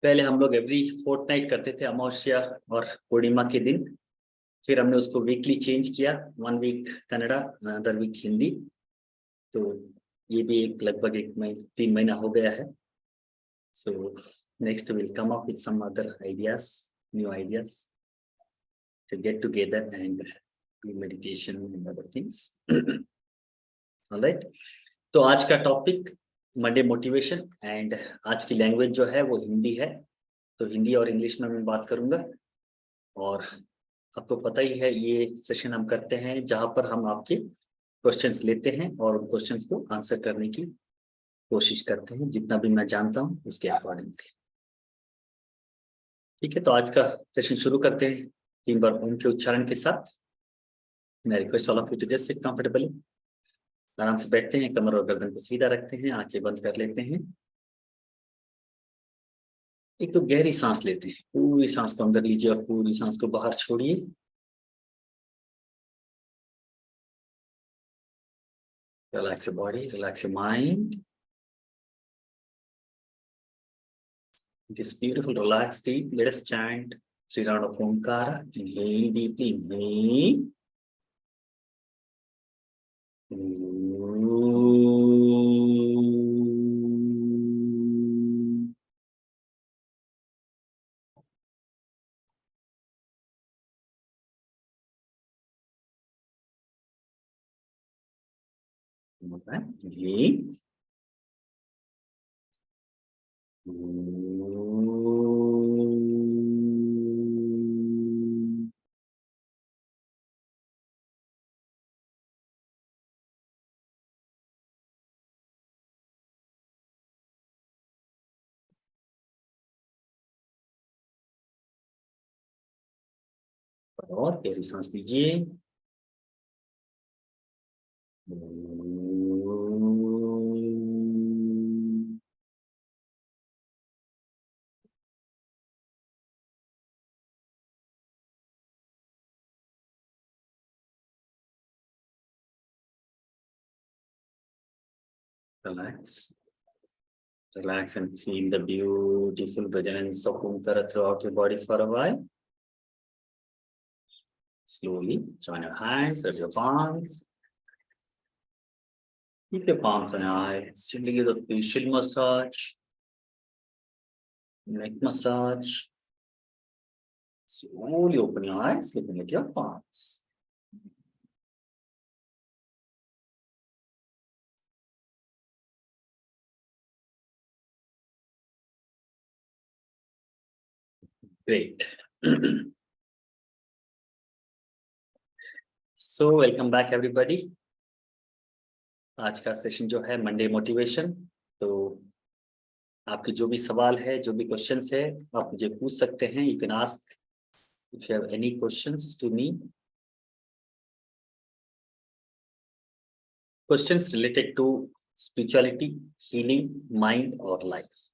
पहले हम लोग एवरी फोर्टनाइट करते थे, अमावस्या और पूर्णिमा के दिन। फिर हमने उसको वीकली चेंज किया, 1 week Kannada, other week Hindi. तो ये भी एक लगभग 3 महीना हो गया है। So next will come up with some other ideas, new ideas to get together and do meditation and other things. Alright, तो आज का टॉपिक मंडे मोटिवेशन एंड आज की लैंग्वेज जो है वो हिंदी है। तो हिंदी और इंग्लिश में मैं बात करूंगा। और आपको पता ही है ये सेशन हम करते हैं जहां पर हम आपके क्वेश्चंस लेते हैं और उन क्वेश्चंस को आंसर करने की कोशिश करते हैं जितना भी मैं जानता हूं उसके अकॉर्डिंगली। ठीक है, तो आज का सेशन शुरू करते हैं 3 बार ओम के उच्चारण के साथ। मैं request all of you to just sit comfortably. आराम से बैठते हैं, कमर और गर्दन को सीधा रखते हैं, आंखें बंद कर लेते हैं। एक तो गहरी सांस लेते हैं, पूरी सांस को अंदर लीजिए और पूरी सांस को बाहर छोड़िए। Relax your body, relax your mind. This beautiful relaxed state, let us chant 3 rounds of Omkara. Inhale deeply, inhale. Inhale. और गहरी सांस लीजिए। Relax. Relax and feel the beautiful resonance of Omkara throughout your body for a while. Slowly join your hands, rub your palms. Keep your palms on your eyes. Gently give the facial massage, neck massage. Slowly open your eyes, looking at your palms. Great. So welcome back everybody. आज का session जो है Monday motivation. तो आपके जो भी सवाल है, जो भी क्वेश्चंस है, आप मुझे पूछ सकते हैं। You can ask if you have any questions to me. Questions related to spirituality, healing, mind और लाइफ,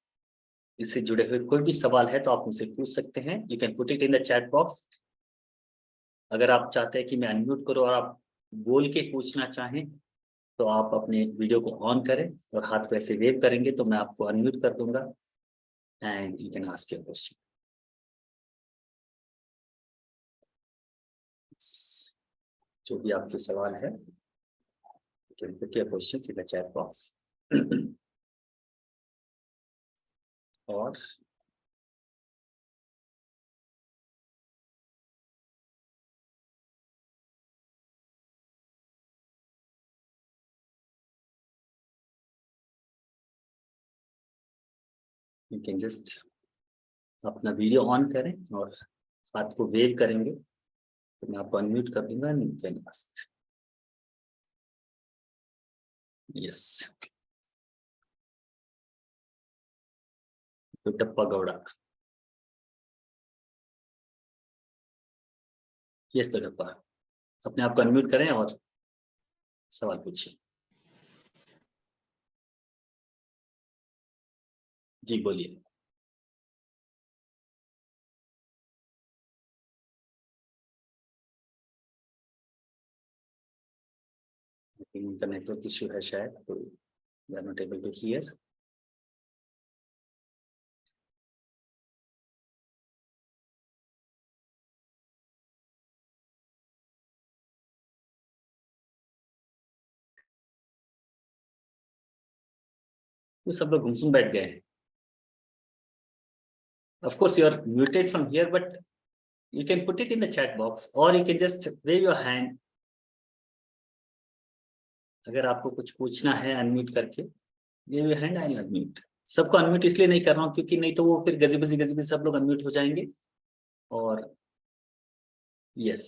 इससे जुड़े हुए कोई भी सवाल है तो आप मुझसे पूछ सकते हैं। You can put it in the chat box. अगर आप चाहते हैं कि मैं अनम्यूट करूं और आप बोल के पूछना चाहें तो आप अपने वीडियो को ऑन करें और हाथ को ऐसे वेव करेंगे तो मैं आपको अनम्यूट कर दूंगा and you can ask your question. जो भी आपके सवाल है you can put your questions in the chat box. और यू कैन जस्ट अपना वीडियो ऑन करें और हाथ को वेव करेंगे तो मैं आपको अनम्यूट कर दूंगा and you can ask. Yes, tappa Gowda. Yes, तो टप्पा अपने आप को अनम्यूट करें और सवाल पूछिए। जी बोलिए। उनका नेटवर्क इश्यू है शायद, तो we are not able to hear. तो सब लोग गुमसुम बैठ गए हैं. Of course, you are muted from here, but you can put it in the chat box or you can just wave your hand. अगर आपको कुछ पूछना है अनम्यूट करके, wave your hand, I'll unmute. सबको अनम्यूट इसलिए नहीं कर रहा हूँ क्योंकि नहीं तो वो फिर गजीबजी सब लोग अनम्यूट हो जाएंगे. और यस,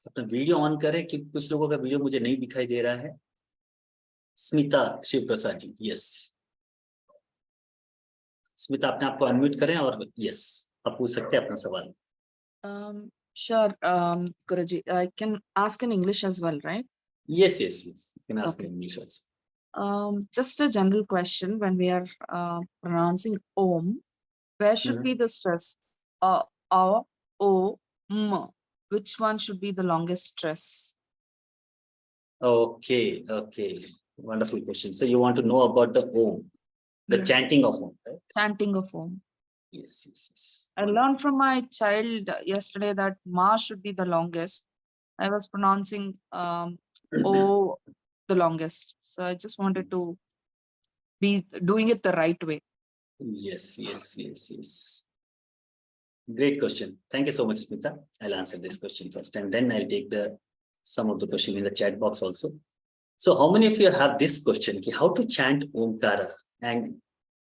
अपना वीडियो ऑन करें क्योंकि कुछ लोगों का वीडियो मुझे नहीं दिखाई दे रहा है. स्मिता शिव प्रसाद जी, यस. स्मिता अपने आप को अनम्यूट करें और यस, आप पूछ सकते हैं अपना सवाल. Sure, Guruji, I can ask in English as well, right? Yes. You can ask Okay. in English also. Just a general question: when we are pronouncing Om, where should be the stress? O, M. Which one should be the longest stress? Okay. Wonderful question. So you want to know about the Om, the Yes. chanting of Om, right? Chanting of Om. Yes. I learned from my child yesterday that Ma should be the longest. I was pronouncing O the longest. So I just wanted to be doing it the right way. Yes. Great question. Thank you so much, Smita. I'll answer this question first and then I'll take some of the question in the chat box also. So how many of you have this question, how to chant Omkara, and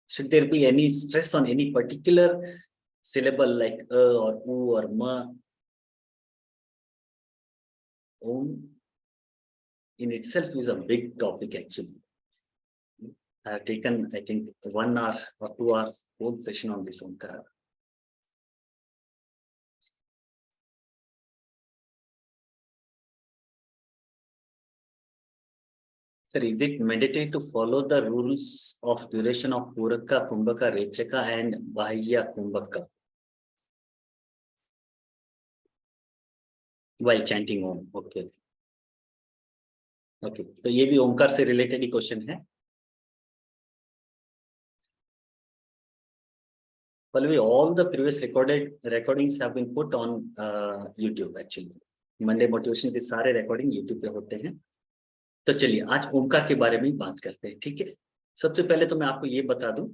should there be any stress on any particular syllable like or U or Ma? Om in itself is a big topic actually. I have taken, I think, 1 hour or 2 hours whole session on this Omkara. Sir, is it mandatory to follow the rules of duration of Puraka, Kumbhaka, Rechaka and Bahya Kumbhaka while chanting Om? Okay. तो ये भी ओमकार से related ही question है. Well, all the previous recordings have been put on YouTube actually. Monday motivation के सारे recording YouTube पे होते हैं. तो चलिए आज ओमकार के बारे में बात करते हैं, ठीक है. सबसे पहले तो मैं आपको ये बता दूं,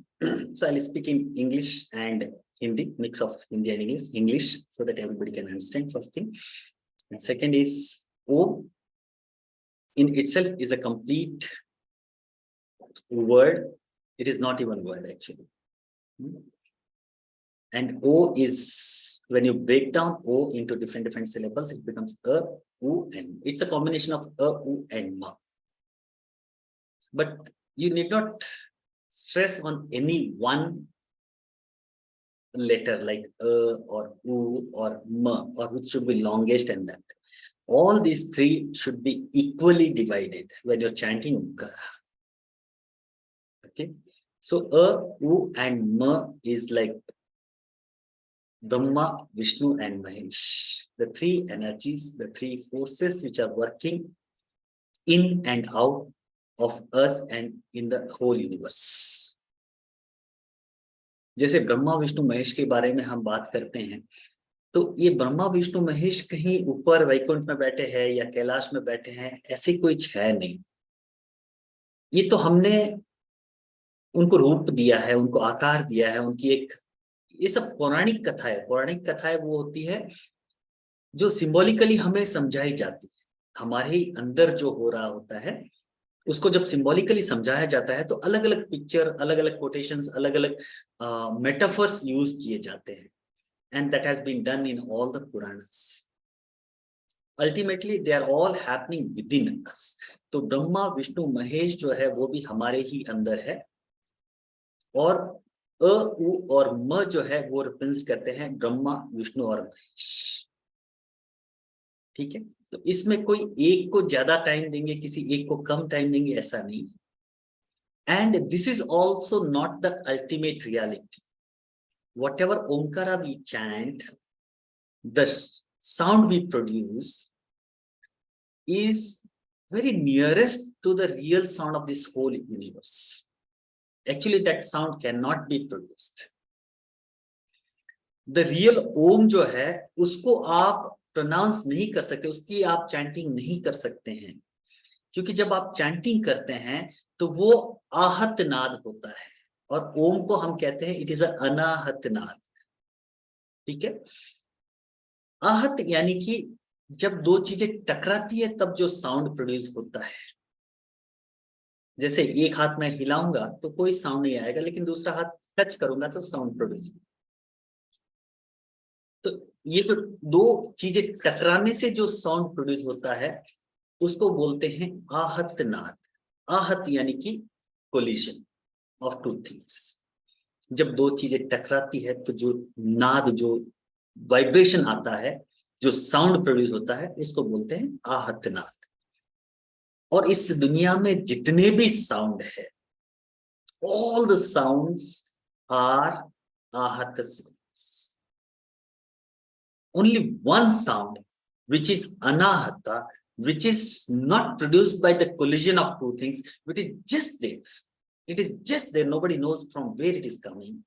so I'll speak in English and Hindi, mix of Hindi and English so that everybody can understand, first thing. And second is Om in itself is a complete word. It is not even word actually. And O is, when you break down O into different syllables, it becomes A, U, and it's a combination of A, U, and Ma. But you need not stress on any one letter like A or U or Ma, or which should be longest and that. All these three should be equally divided when you're chanting Omkara. Okay. So A, U, and Ma is like Brahma, Vishnu, and Mahesh. The three energies, the three forces which are working in and out of us and in the whole universe. जैसे ब्रह्मा विष्णु महेश के बारे में हम बात करते हैं, तो ये ब्रह्मा विष्णु महेश कहीं ऊपर वैकुंठ में बैठे हैं या कैलाश में बैठे हैं, ऐसे कुछ है नहीं. ये तो हमने उनको रूप दिया है, उनको आकार दिया है, उनकी एक, ये सब पौराणिक कथा है. पौराणिक कथाएं वो होती है जो सिंबॉलिकली हमें समझाई जाती है. हमारे अंदर जो हो रहा होता है उसको जब सिंबॉलिकली समझाया जाता है तो अलग अलग पिक्चर, अलग अलग कोटेशंस, अलग अलग मेटाफर्स यूज किए जाते हैं. And that has been done in all the Puranas. Ultimately they are all happening within us. तो ब्रह्मा विष्णु महेश जो है वो भी हमारे ही अंदर है, और अ, उ और म जो है वो रिप्रेजेंट करते हैं ब्रह्मा विष्णु और महेश. ठीक है. तो इसमें कोई एक को ज्यादा टाइम देंगे, किसी एक को कम टाइम देंगे, ऐसा नहीं है. And this is also not the ultimate reality. Whatever Omkara we chant, the sound we produce is very nearest to the real sound of this whole universe. Actually, that sound cannot be produced. The real Om जो है उसको आप pronounce नहीं कर सकते, उसकी आप chanting नहीं कर सकते हैं. क्योंकि जब आप चैंटिंग करते हैं तो वो आहत नाद होता है, और ओम को हम कहते हैं इट इज अनाहत नाद। ठीक है, आहत यानी कि जब दो चीजें टकराती है तब जो साउंड प्रोड्यूस होता है। जैसे एक हाथ में हिलाऊंगा तो कोई साउंड नहीं आएगा, लेकिन दूसरा हाथ टच करूंगा तो साउंड प्रोड्यूस। तो ये जो दो चीजें टकराने से जो साउंड प्रोड्यूस होता है उसको बोलते हैं आहत नाद। आहत यानी कि कोलिजन ऑफ टू थिंग्स। जब दो चीजें टकराती है तो जो नाद, जो वाइब्रेशन आता है, जो साउंड प्रोड्यूस होता है, इसको बोलते हैं आहत नाद। और इस दुनिया में जितने भी साउंड है, all the sounds are ahata sounds. Only one sound, which is anahata, which is not produced by the collision of two things, which is just there. It is just there. Nobody knows from where it is coming.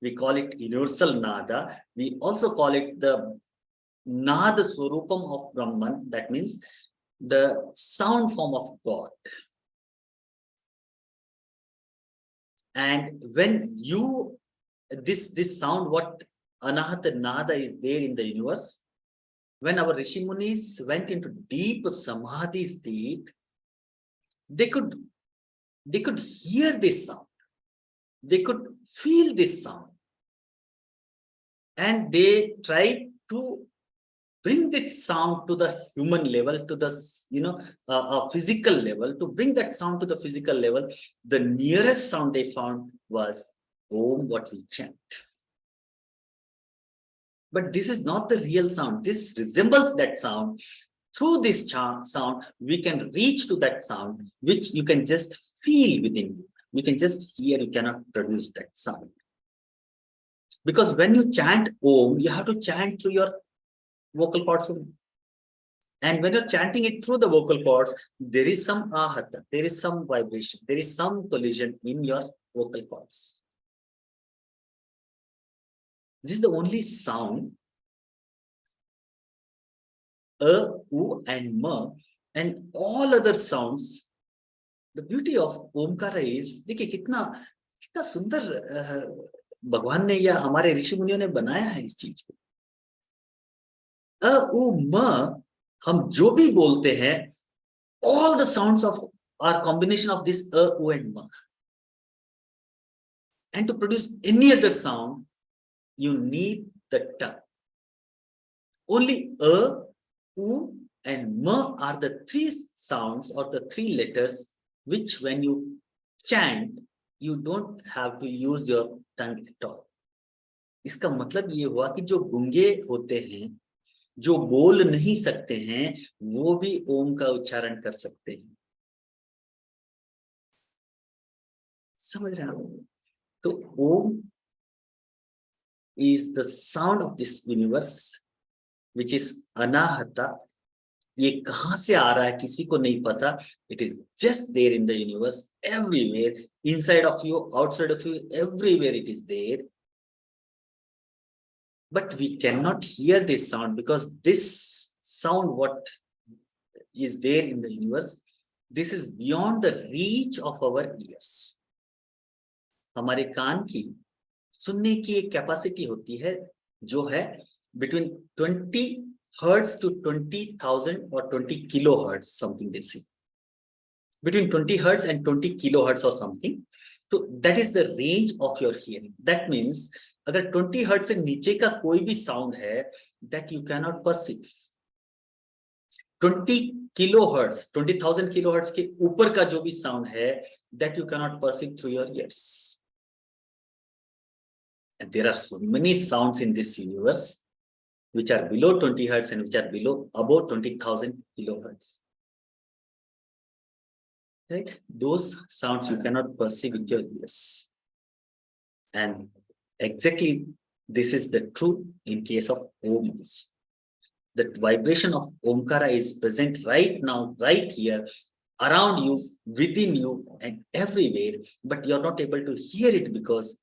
We call it universal nada. We also call it the nada swarupam of Brahman. That means the sound form of God. And when you this sound, what anahata nada is there in the universe, when our Rishi Munis went into deep samadhi state, they could hear this sound, they could feel this sound, and they tried to bring that sound to the human level, to the physical level, to bring that sound to the physical level. The nearest sound they found was Om, what we chant. But this is not the real sound. This resembles that sound. Through this sound, we can reach to that sound, which you can just feel within you. You can just hear, you cannot produce that sound. Because when you chant Om, you have to chant through your vocal cords only. And when you're chanting it through the vocal cords, there is some ahata, there is some vibration, there is some collision in your vocal cords. This is the only sound, u, and ma, and all other sounds. The beauty of Omkara is, देखिए कितना कितना सुंदर भगवान ने या हमारे ऋषि मुनियों ने बनाया है इस चीज को। उ म हम जो भी बोलते हैं, all the sounds of are combination of this u and ma. And to produce any other sound, you need the tongue. Only u, and ma are the three sounds or the three letters which when you chant, you don't have to use your tongue at all. इसका मतलब ये हुआ कि जो गूंगे होते हैं, जो बोल नहीं सकते हैं, वो भी ओम का उच्चारण कर सकते हैं। समझ रहे हो? तो ओम is the sound of this universe, which is anahata. ये कहां से आ रहा है किसी को नहीं पता. It is just there in the universe, everywhere, inside of you, outside of you, everywhere it is there. But we cannot hear this sound because this sound, what is there in the universe, this is beyond the reach of our ears. हमारे कान की सुनने की एक capacity होती है जो है between 20 hertz to 20,000 or 20 kilohertz, something they say. Between 20 hertz and 20 kilohertz or something. So that is the range of your hearing. That means अगर 20 hertz से नीचे का कोई भी sound है, that you cannot perceive. 20 kilohertz, 20,000 kilohertz के ऊपर का जो भी sound है, that you cannot perceive through your ears. And there are so many sounds in this universe which are below 20 hertz and which are below above 20,000 kilohertz. Right? Those sounds you cannot perceive with your ears. And exactly this is the truth in case of Om also. The vibration of Omkara is present right now, right here, around you, within you, and everywhere, but you're not able to hear it because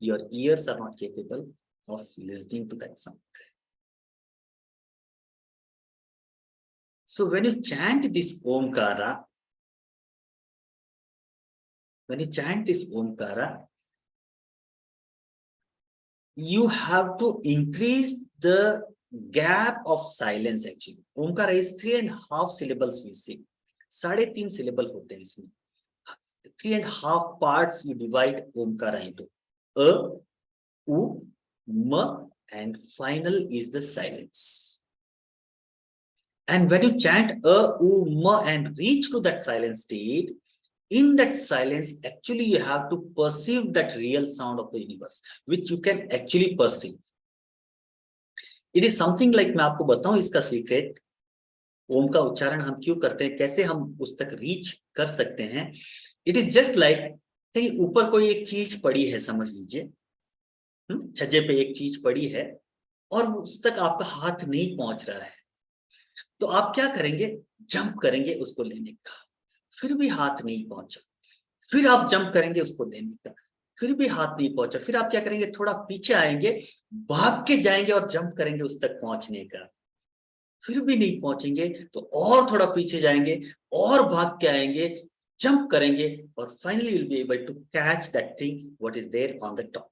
your ears are not capable of listening to that sound. So when you chant this omkara, you have to increase the gap of silence actually. Omkara is 3.5 syllables we say. 3.5 syllable होते हैं इसमें. 3.5 parts you divide omkara into. A, U, Ma, and final is the silence. And when you chant A, U, Ma and reach to that silent state, in that silence, actually you have to perceive that real sound of the universe, which you can actually perceive. It is something like, मैं आपको बताऊं इसका secret, ओम का उच्चारण हम क्यों करते हैं, कैसे हम उस तक रीच कर सकते हैं. इट इज जस्ट लाइक कहीं ऊपर कोई एक चीज पड़ी है, समझ लीजिए छज्जे पे एक चीज पड़ी है और उस तक आपका हाथ नहीं पहुंच रहा है, तो आप क्या करेंगे, जंप करेंगे उसको लेने का, फिर भी हाथ नहीं पहुंचा, फिर आप जंप करेंगे उसको लेने का, फिर भी हाथ नहीं पहुंचा, फिर आप क्या करेंगे, थोड़ा पीछे आएंगे, भाग के जाएंगे और जंप करेंगे उस तक पहुंचने का, फिर भी नहीं पहुंचेंगे तो और थोड़ा पीछे जाएंगे और भाग के आएंगे, जंप करेंगे और finally will be able to catch that thing what is there on the top.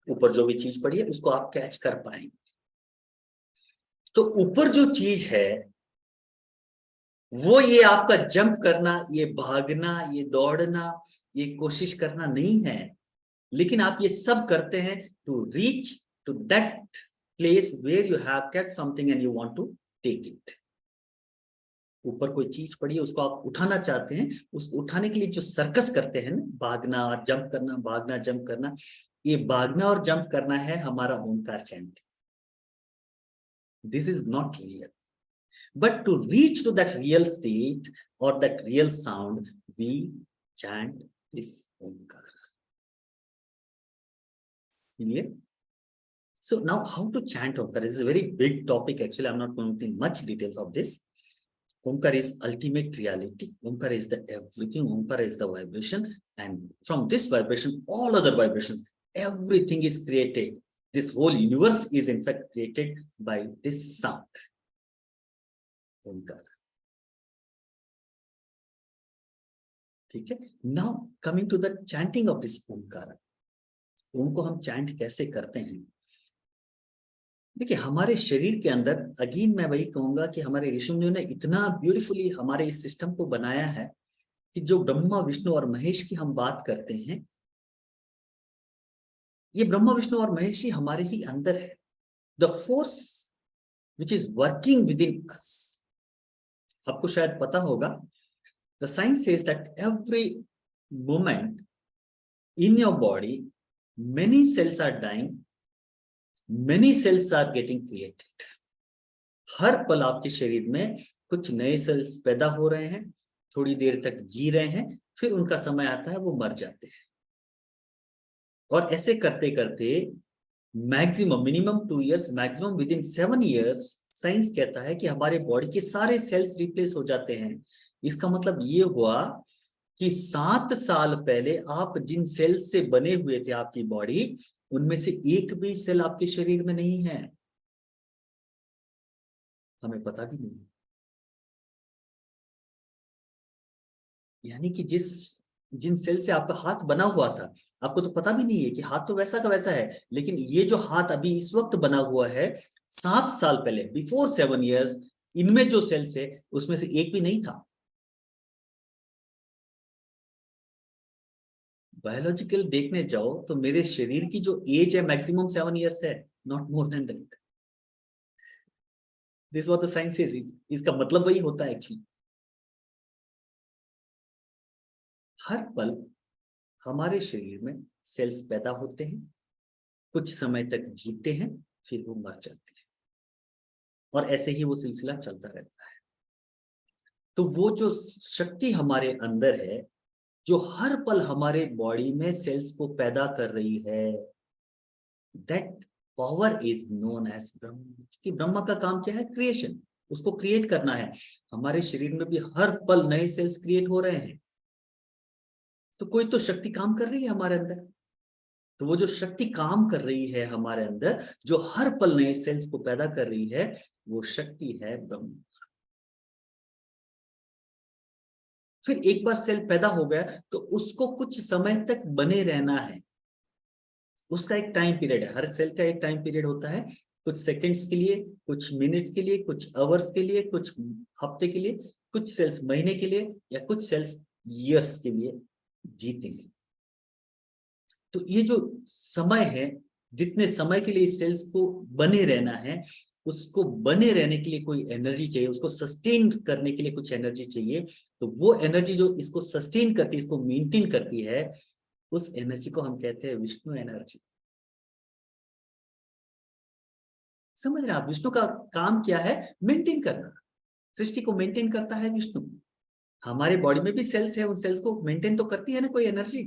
ऊपर जो भी चीज पड़ी है उसको आप कैच कर पाएंगे. तो ऊपर जो चीज है वो ये आपका जंप करना, ये भागना, ये दौड़ना, ये कोशिश करना नहीं है, लेकिन आप ये सब करते हैं to reach to that place where you have kept something and you want to take it. ऊपर कोई चीज पड़ी है उसको आप उठाना चाहते हैं, उसको उठाने के लिए जो सर्कस करते हैं ना, भागना और जंप करना, भागना जंप करना, ये भागना और जंप करना है हमारा Omkar chant. This is not real. But to reach to that real state or that real sound, we chant this Omkara. Clear? So now how to chant Omkara? This is a very big topic actually. I'm not going into much details of this. Omkara is ultimate reality. Omkara is the everything. Omkara is the vibration. And from this vibration, all other vibrations, everything is created. This whole universe is in fact created by this sound. Omkar. ठीक है. Now coming to the chanting of this Omkar. Om को हम chant कैसे करते हैं. देखिए हमारे शरीर के अंदर, अगेन मैं वही कहूंगा कि हमारे ऋषि मुनियों ने इतना ब्यूटीफुली हमारे इस सिस्टम को बनाया है कि जो ब्रह्मा विष्णु और महेश की हम बात करते हैं, ये ब्रह्मा विष्णु और महेश ही हमारे ही अंदर है. The force which is working within us. आपको शायद पता होगा, the science says that every moment in your body, many cells are dying, many cells are getting created. हर पल आपके शरीर में कुछ नए सेल्स पैदा हो रहे हैं, थोड़ी देर तक जी रहे हैं, फिर उनका समय आता है वो मर जाते हैं. और ऐसे करते करते maximum, minimum 2 years, maximum with in 7 years, science कहता है कि हमारे बॉडी के सारे सेल्स रिप्लेस हो जाते हैं. इसका मतलब ये हुआ कि 7 साल पहले आप जिन सेल्स से बने हुए थे आपकी बॉडी, उनमें से एक भी सेल आपके शरीर में नहीं है. हमें पता भी नहीं. यानी कि जिन सेल से आपका हाथ बना हुआ था, आपको तो पता भी नहीं है कि हाथ तो वैसा का वैसा है, लेकिन ये जो हाथ अभी इस वक्त बना हुआ है, 7 साल पहले, बिफोर 7 years, इनमें जो सेल्स है उसमें से एक भी नहीं था. बायोलॉजिकल देखने जाओ तो मेरे शरीर की जो एज है मैक्सिमम 7 years है, not more than that. This what the science is. इसका मतलब वही होता है एक्चुअली. हर पल हमारे शरीर में सेल्स पैदा होते हैं, कुछ समय तक जीते हैं, फिर वो मर जाते हैं, और ऐसे ही वो सिलसिला चलता रहता है. तो वो जो शक्ति हमारे अंदर है, जो हर पल हमारे बॉडी में सेल्स को पैदा कर रही है, that power is known as Brahm. कि ब्रह्मा का काम क्या है, क्रिएशन. उसको क्रिएट करना है. हमारे शरीर में भी हर पल नए सेल्स क्रिएट हो रहे हैं, तो कोई तो शक्ति काम कर रही है हमारे अंदर. तो वो जो शक्ति काम कर रही है हमारे अंदर, जो हर पल नए सेल्स को पैदा कर रही है, वो शक्ति है ब्रह्म. फिर एक बार सेल पैदा हो गया तो उसको कुछ समय तक बने रहना है, उसका एक टाइम पीरियड है, हर सेल का एक टाइम पीरियड होता है, कुछ सेकंड्स के लिए, कुछ मिनट्स के लिए, कुछ आवर्स के लिए, कुछ हफ्ते के लिए, कुछ सेल्स महीने के लिए, या कुछ सेल्स ईयर्स के लिए जीतेंगे। तो ये जो समय है, जितने समय के लिए सेल्स को बने रहना है, उसको बने रहने के लिए कोई एनर्जी चाहिए, उसको सस्टेन करने के लिए कुछ एनर्जी चाहिए। तो वो एनर्जी जो इसको सस्टेन करती है, इसको मेंटेन करती है, उस एनर्जी को हम कहते हैं विष्णु एनर्जी। समझ रहे हैं आप? विष्णु का काम क्या है? मेंटेन करना, सृष्टि को मेंटेन करता है विष्णु। हमारे बॉडी में भी सेल्स है, उन सेल्स को मेंटेन तो करती है ना कोई एनर्जी,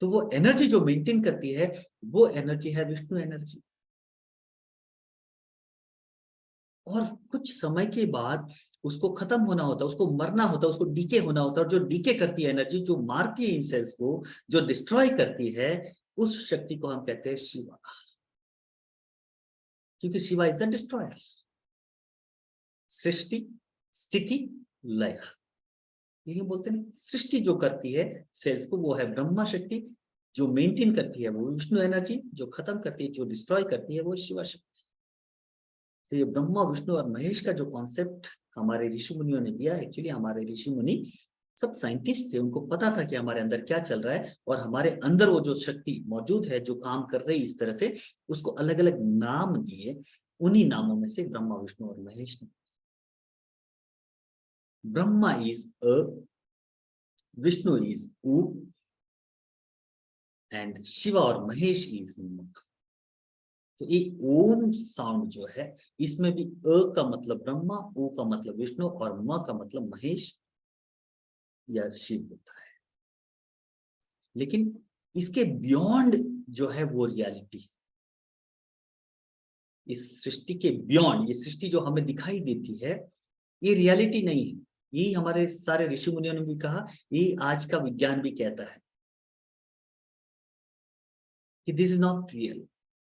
तो वो एनर्जी जो मेंटेन करती है वो एनर्जी है विष्णु एनर्जी। और कुछ समय के बाद उसको खत्म होना होता है, उसको मरना होता है, उसको डीके होना होता है, और जो डीके करती है एनर्जी, जो मारती है इन सेल्स को, जो डिस्ट्रॉय करती है, उस शक्ति को हम कहते हैं शिवा, क्योंकि शिवा इज द डिस्ट्रॉयर। सृष्टि, स्थिति, लय, यही बोलते हैं। सृष्टि जो करती है सेल्स को वो है ब्रह्मा शक्ति, जो मेंटेन करती है वो विष्णु एनर्जी, जो खत्म करती है, जो डिस्ट्रॉय करती है वो शिवा शक्ति। तो ये ब्रह्मा विष्णु और महेश का जो कॉन्सेप्ट हमारे ऋषि मुनियों ने दिया, एक्चुअली हमारे ऋषि मुनि सब साइंटिस्ट थे, उनको पता था कि हमारे अंदर क्या चल रहा है, और हमारे अंदर वो जो शक्ति मौजूद है जो काम कर रही है इस तरह से, उसको अलग अलग नाम दिए। उन्हीं नामों में से ब्रह्मा विष्णु और महेश ने। Brahma is a, Vishnu is उ, एंड शिवा और महेश इज म। तो ये ओम साउंड जो है, इसमें भी अ का मतलब ब्रह्मा, ओ का मतलब विष्णु, और म का मतलब महेश या शिव होता है। लेकिन इसके बियॉन्ड जो है वो रियलिटी, इस सृष्टि के बियॉन्ड, ये सृष्टि जो हमें दिखाई देती है ये रियलिटी नहीं है। यही हमारे सारे ऋषि मुनियों ने भी कहा, यही आज का विज्ञान भी कहता है कि this is not real.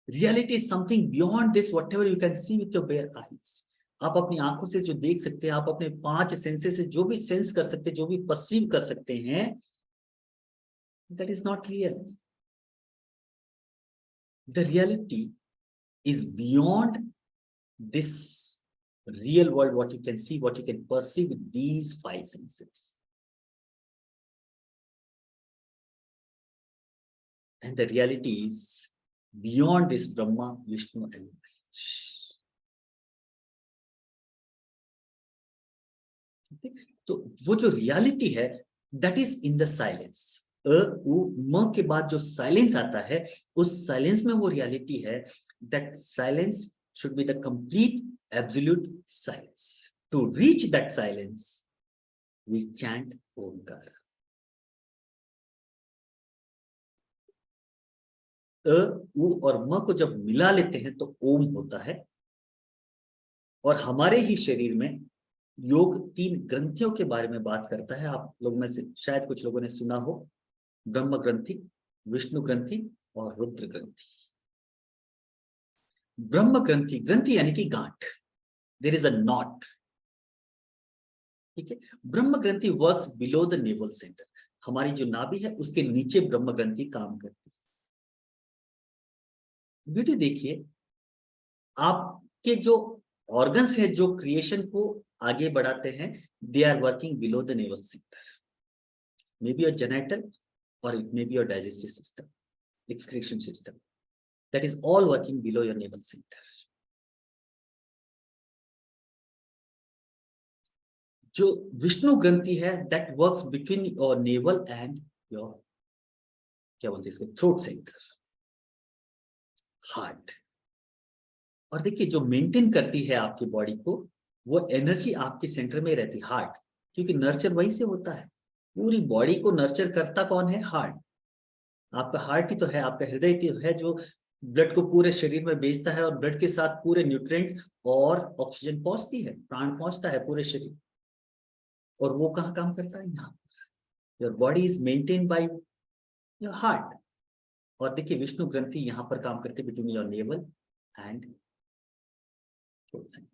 Reality is something beyond this, what ever you can see with your bear eyes. आप अपनी आंखों से जो देख सकते हैं, आप अपने 5 सेंसेस से जो भी सेंस कर सकते हैं, जो भी परसीव कर सकते हैं, that is not real. The reality is beyond this real world, what you can see, what you can perceive with these 5 senses. And the reality is beyond this Brahma, Vishnu and Mahesh. तो वो जो reality है, that is in the silence. म के बाद जो silence आता है, उस साइलेंस में वो रियलिटी है। that silence should be the complete absolute silence. To reach that silence, we chant Omkar. उ और म को जब मिला लेते हैं तो ओम होता है। और हमारे ही शरीर में योग 3 ग्रंथियों के बारे में बात करता है। आप लोग में से शायद कुछ लोगों ने सुना हो, ब्रह्म ग्रंथि, विष्णु ग्रंथि और रुद्र ग्रंथि। ब्रह्म ग्रंथि, ग्रंथि यानी कि गांठ, देयर इज अ नॉट, ठीक है। ब्रह्म ग्रंथि works below the navel centre, हमारी जो नाभि है उसके नीचे ब्रह्म ग्रंथि काम करती है। बेटे देखिए, आपके जो ऑर्गन्स है जो क्रिएशन को आगे बढ़ाते हैं, they are working below the navel centre, may be your genital or it may be your digestive system, excretion system, that is all working below your navel centre. जो विष्णु ग्रंथि है, that works between your navel and your, क्या बोलते हैं इसको, throat centre, heart. और देखिए जो मेंटेन करती है आपकी बॉडी को, वो एनर्जी आपके सेंटर में रहती है, हार्ट, क्योंकि नर्चर वहीं से होता है। पूरी बॉडी को नर्चर करता कौन है? हार्ट। आपका हार्ट ही तो है, आपका हृदय तो है जो ब्लड को पूरे शरीर में भेजता है, और ब्लड के साथ पूरे न्यूट्रिएंट्स और ऑक्सीजन पहुंचती है, प्राण पहुंचता है पूरे शरीर। और वो कहाँ काम करता है? यहाँ। Your body is maintain by your heart. और देखिए विष्णु ग्रंथि यहाँ पर काम करते between your navel and throat centre.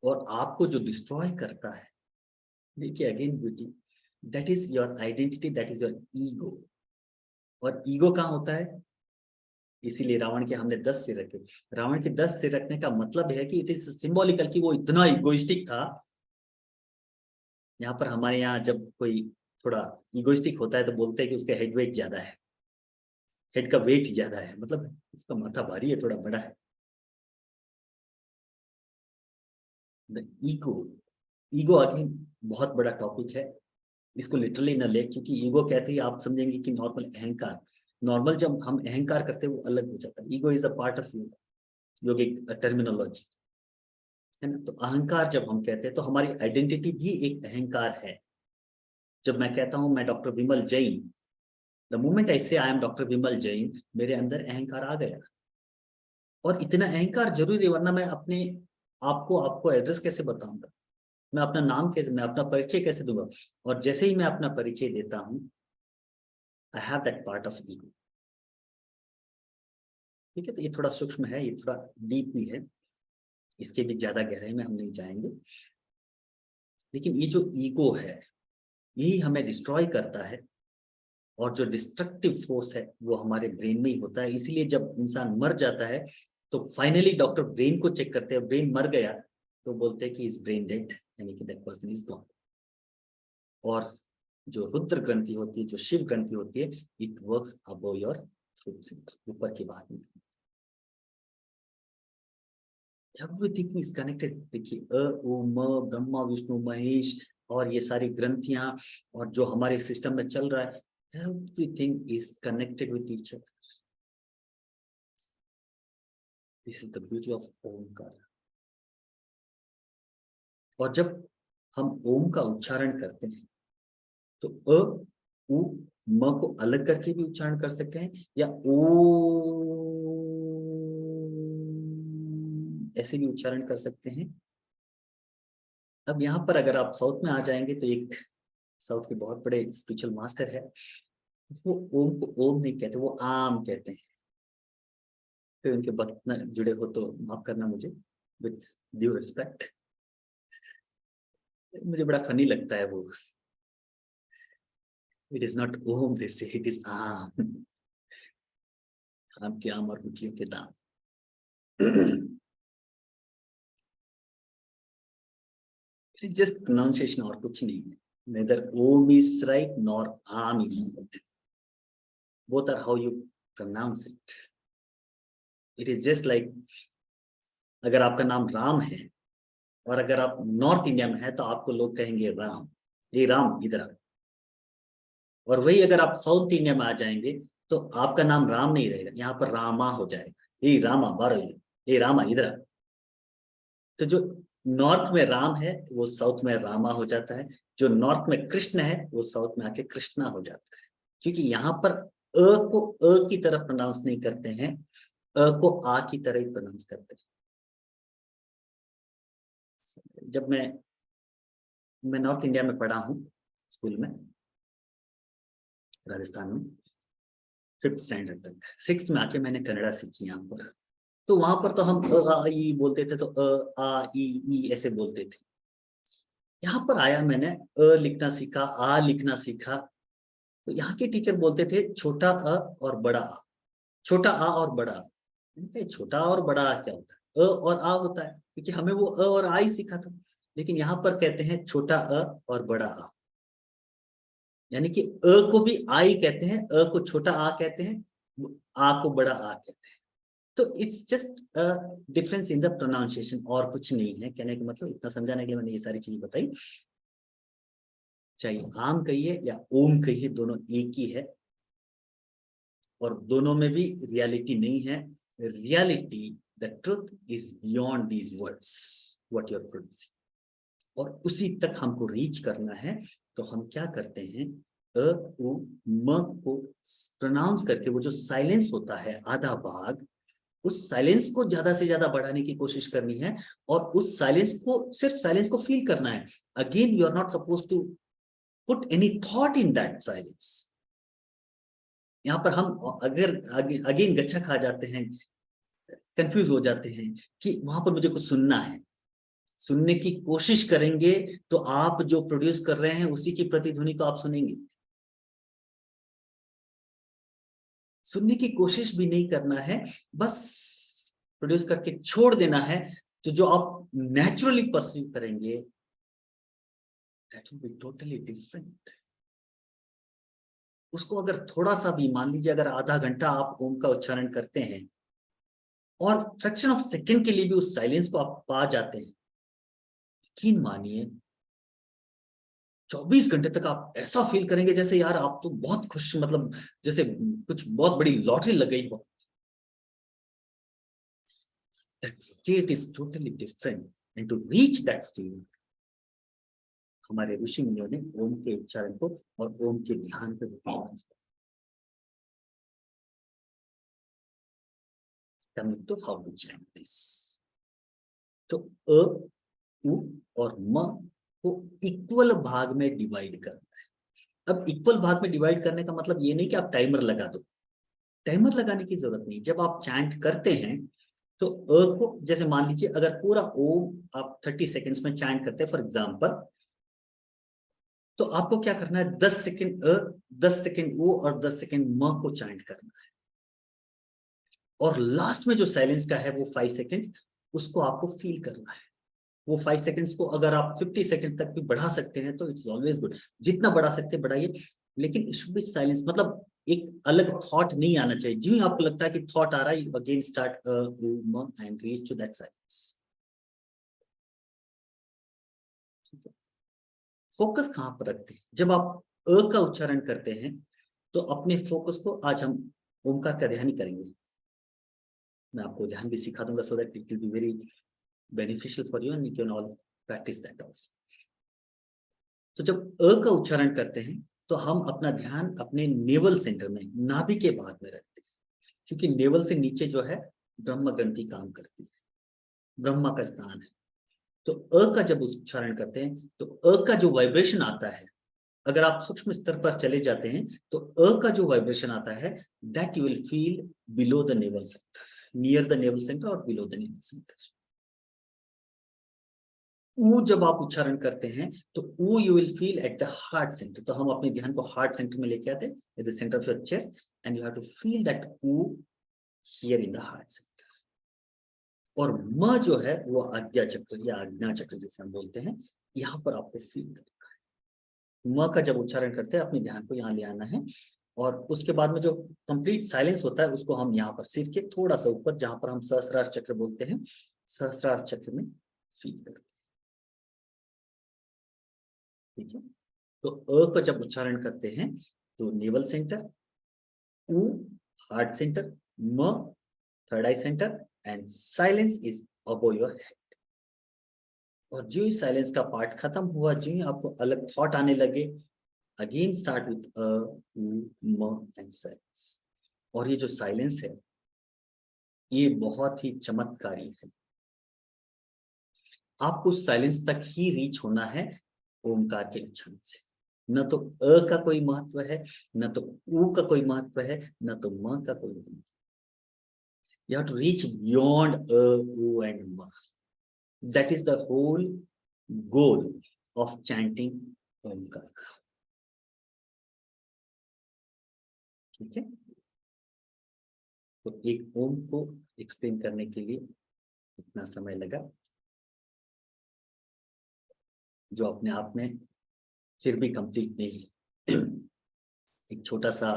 और आपको जो डिस्ट्रॉय करता है, देखिए again beauty, that is your identity, that is your ego. और ईगो कहाँ होता है? इसीलिए रावण के हमने 10 सिर रखे। रावण के 10 सिर रखने का मतलब है कि इट इज सिंबॉलिकल कि वो इतना इगोइस्टिक था। यहाँ पर हमारे यहाँ जब कोई थोड़ा इगोइस्टिक होता है तो बोलते हैं कि उसका हेड वेट ज्यादा है, हेड का वेट ज्यादा है, मतलब उसका माथा भारी है, थोड़ा बड़ा है। ईगो, ईगो अगेन बहुत बड़ा टॉपिक है, इसको लिटरली न ले, क्योंकि ईगो कहते ही आप समझेंगे कि नॉर्मल अहंकार। नॉर्मल जब हम अहंकार करते हैं वो अलग हो जाता है। Ego is a part of योग, योगिक टर्मिनोलॉजी है ना। तो अहंकार जब हम कहते हैं तो हमारी आइडेंटिटी भी एक अहंकार है। जब मैं कहता हूं मैं doctor Vimal Jain, the moment I से आई एम डॉक्टर विमल जैन, मेरे अंदर अहंकार आ गया। और इतना अहंकार जरूरी है, वरना मैं अपने आपको आपको एड्रेस कैसे बताऊंगा, मैं अपना नाम कैसे, मैं अपना परिचय कैसे दूंगा। और जैसे ही मैं अपना परिचय देता हूं, I have that part of ego. ठीक है, तो ये थोड़ा सूक्ष्म है, ये थोड़ा डीप भी है, इसके भी ज्यादा गहराई में हम नहीं जाएंगे। लेकिन ये जो ईगो है यही हमें डिस्ट्रॉय करता है, और जो डिस्ट्रक्टिव फोर्स है वो हमारे ब्रेन में ही होता है। इसीलिए जब इंसान मर जाता है तो फाइनली डॉक्टर ब्रेन को चेक करते हैं, ब्रेन मर गया तो बोलते हैं कि इज ब्रेन डेड, यानी कि दैट पर्सन इज गॉन। और जो रुद्र ग्रंथि होती है, जो शिव ग्रंथि होती है, it works above your throat centre, ऊपर की बात में। Everything is connected. देखिए अ ओ म, ब्रह्मा विष्णु महेश, और ये सारी ग्रंथियां, और जो हमारे सिस्टम में चल रहा है, everything is connected with each other. This is the beauty of Omkar. और जब हम ओम का उच्चारण करते हैं तो अ उ म को अलग करके भी उच्चारण कर सकते हैं, या ओ ऐसे भी उच्चारण कर सकते हैं। अब यहाँ पर अगर आप साउथ में आ जाएंगे तो एक साउथ के बहुत बड़े स्पिरिचुअल मास्टर है, वो ओम को ओम नहीं कहते, वो आम कहते हैं। तो उनके भक्त न जुड़े हो तो माफ करना मुझे, विथ ड्यू रिस्पेक्ट। मुझे बड़ा फनी लगता है वो, it is not Om this, it is Aum. Aum के आम और गुठलियों के दाम। इट इज जस्ट प्रोनाउंसिएशन और कुछ नहीं है। Neither Om is right nor Aum is right, both are how you pronounce it. It is just like, अगर आपका नाम राम है और अगर आप नॉर्थ इंडिया में है तो आपको लोग कहेंगे राम, ये राम इधर आ। और वही अगर आप साउथ इंडिया में आ जाएंगे तो आपका नाम राम नहीं रहेगा, यहाँ पर रामा हो जाएगा, ये रामा बारो, ये रामा इधर आ। तो जो नॉर्थ में राम है वो साउथ में रामा हो जाता है, जो नॉर्थ में कृष्ण है वो साउथ में आके कृष्णा हो जाता है। क्योंकि यहाँ पर अ को अ की तरह प्रोनाउंस नहीं करते हैं, अ को आ की तरह ही प्रोनाउंस करते हैं। जब मैं नॉर्थ इंडिया में पढ़ा हूँ स्कूल में, राजस्थान में, 5th स्टैंडर्ड तक। 6th में आके मैंने कन्नड़ा सीखी यहाँ पर। तो वहां पर तो हम अ आ ई बोलते थे, तो अ आ ई ऐसे बोलते थे। यहाँ पर आया, मैंने अ लिखना सीखा, आ लिखना सीखा। तो यहाँ के टीचर बोलते थे छोटा अ और बड़ा आ, छोटा आ और बड़ा आ। छोटा आ और बड़ा आ क्या होता है? अ और आ होता है, क्योंकि हमें वो अ और आ ही सीखा था। लेकिन यहाँ पर कहते हैं छोटा अ और बड़ा आ, यानी कि अ को भी आ ही कहते हैं, अ को छोटा आ कहते हैं, आ को बड़ा आ कहते हैं। तो it's just a difference in the pronunciation, और कुछ नहीं है। कहने का मतलब इतना समझाने के लिए मैंने ये सारी चीजें बताई। चाहे आम कहिए या ओम कहिए, दोनों एक ही है, और दोनों में भी रियलिटी नहीं है। Reality, the truth is beyond these words what you are producing, और उसी तक हमको रीच करना है। तो हम क्या करते हैं, अ उ म को प्रोनाउंस करके, वो जो साइलेंस होता है आधा भाग, उस साइलेंस को ज्यादा से ज्यादा बढ़ाने की कोशिश करनी है, और उस साइलेंस को, सिर्फ साइलेंस को फील करना है। Again you are not suppose to put any thought in that silence. यहाँ पर हम अगर अगेन गच्छा खा जाते हैं, कंफ्यूज हो जाते हैं कि वहां पर मुझे कुछ सुनना है, सुनने की कोशिश करेंगे तो आप जो प्रोड्यूस कर रहे हैं उसी की प्रतिध्वनि को आप सुनेंगे। सुनने की कोशिश भी नहीं करना है, बस प्रोड्यूस करके छोड़ देना है। तो जो आप नेचुरली परसीव करेंगे that will be totally different. उसको अगर थोड़ा सा भी, मान लीजिए अगर आधा घंटा आप ओम का उच्चारण करते हैं और फ्रैक्शन ऑफ सेकंड के लिए भी उस साइलेंस को आप पा जाते हैं, यकीन मानिए 24 घंटे तक आप ऐसा फील करेंगे जैसे यार आप तो बहुत खुश, मतलब जैसे कुछ बहुत बड़ी लॉटरी लग गई हो। That state is totally different, and to reach that state हमारे ऋषि मुनियों ने ओम के उच्चारण को और ओम के ध्यान पे बताया। Coming to how to chant this, तो अ, उ और म को इक्वल भाग में डिवाइड करना है। अब इक्वल भाग में डिवाइड करने का मतलब ये नहीं कि आप टाइमर लगा दो, टाइमर लगाने की जरूरत नहीं। जब आप चैंट करते हैं तो अ को, जैसे मान लीजिए अगर पूरा ओम आप 30 सेकेंड्स में चैंट करते हैं फॉर एग्जांपल, तो आपको क्या करना है, 10 सेकेंड अ, 10 सेकेंड ओ और 10 सेकेंड म को चैंट करना है। और लास्ट में जो साइलेंस का है वो 5 सेकेंड्स, उसको आपको फील करना है। वो 5 सेकेंड्स को अगर आप 50 सेकेंड तक भी बढ़ा सकते हैं तो इट्स ऑलवेज गुड, जितना बढ़ा सकते हैं बढ़ाइए, लेकिन इट शुड बी साइलेंस। मतलब एक अलग थॉट नहीं आना चाहिए। जो ही आपको लगता है कि थॉट आ रहा है, again start and reach to that silence. Focus कहां पर रखते हैं जब आप अ का उच्चारण करते हैं, तो अपने फोकस को, आज हम ओमकार का ध्यान ही करेंगे। मैं आपको ध्यान भी सिखा दूंगा so that it will be very beneficial for you and you can all practice that also. तो जब अ का उच्चारण करते हैं तो हम अपना ध्यान अपने नेवल सेंटर में, नाभि के भाग में रखते हैं, क्योंकि नेवल से नीचे जो है ब्रह्म ग्रंथि काम करती है, ब्रह्मा का स्थान है। तो अ का जब उच्चारण करते हैं तो अ का जो वाइब्रेशन आता है, अगर आप सूक्ष्म स्तर पर चले जाते हैं तो अ का जो वाइब्रेशन आता है that you will feel below the navel centre, near the navel centre और बिलो द नेवल सेंटर। ऊ जब आप उच्चारण करते हैं तो ऊ you will feel at the heart centre. तो हम अपने ध्यान को हार्ट सेंटर में लेके आते हैं, at the centre of your chest, and you have to feel that ऊ here in the heart centre. और म जो है वो आज्ञा चक्र या आज्ञा चक्र जिसे हम बोलते हैं, यहाँ पर आपको फील करना है। म का जब उच्चारण करते हैं अपने ध्यान को यहाँ ले आना है, और उसके बाद में जो कंप्लीट साइलेंस होता है उसको हम यहाँ पर सिर के थोड़ा सा ऊपर, जहां पर हम सहस्रार चक्र बोलते हैं, सहस्रार चक्र में फील करते हैं। ठीक है, तो अ का जब उच्चारण करते हैं तो नेवल सेंटर, उ हार्ट सेंटर, म third eye centre, and silence is above your head. और जो ही साइलेंस का पार्ट खत्म हुआ, जो ही आपको अलग थॉट आने लगे, अगेन स्टार्ट विथ अ, उ, म एंड साइलेंस। और ये जो साइलेंस है ये बहुत ही चमत्कारी है। आपको साइलेंस तक ही रीच होना है ओमकार के उच्चारण से। न तो अ का कोई महत्व है, न तो उ का कोई महत्व है, न तो म का कोई महत्व। You have to reach beyond a, u and ma. That is the whole goal of chanting Omkar. ठीक है, तो एक ओम को एक्सप्लेन करने के लिए इतना समय लगा, जो अपने आप में फिर भी कंप्लीट नहीं। एक छोटा सा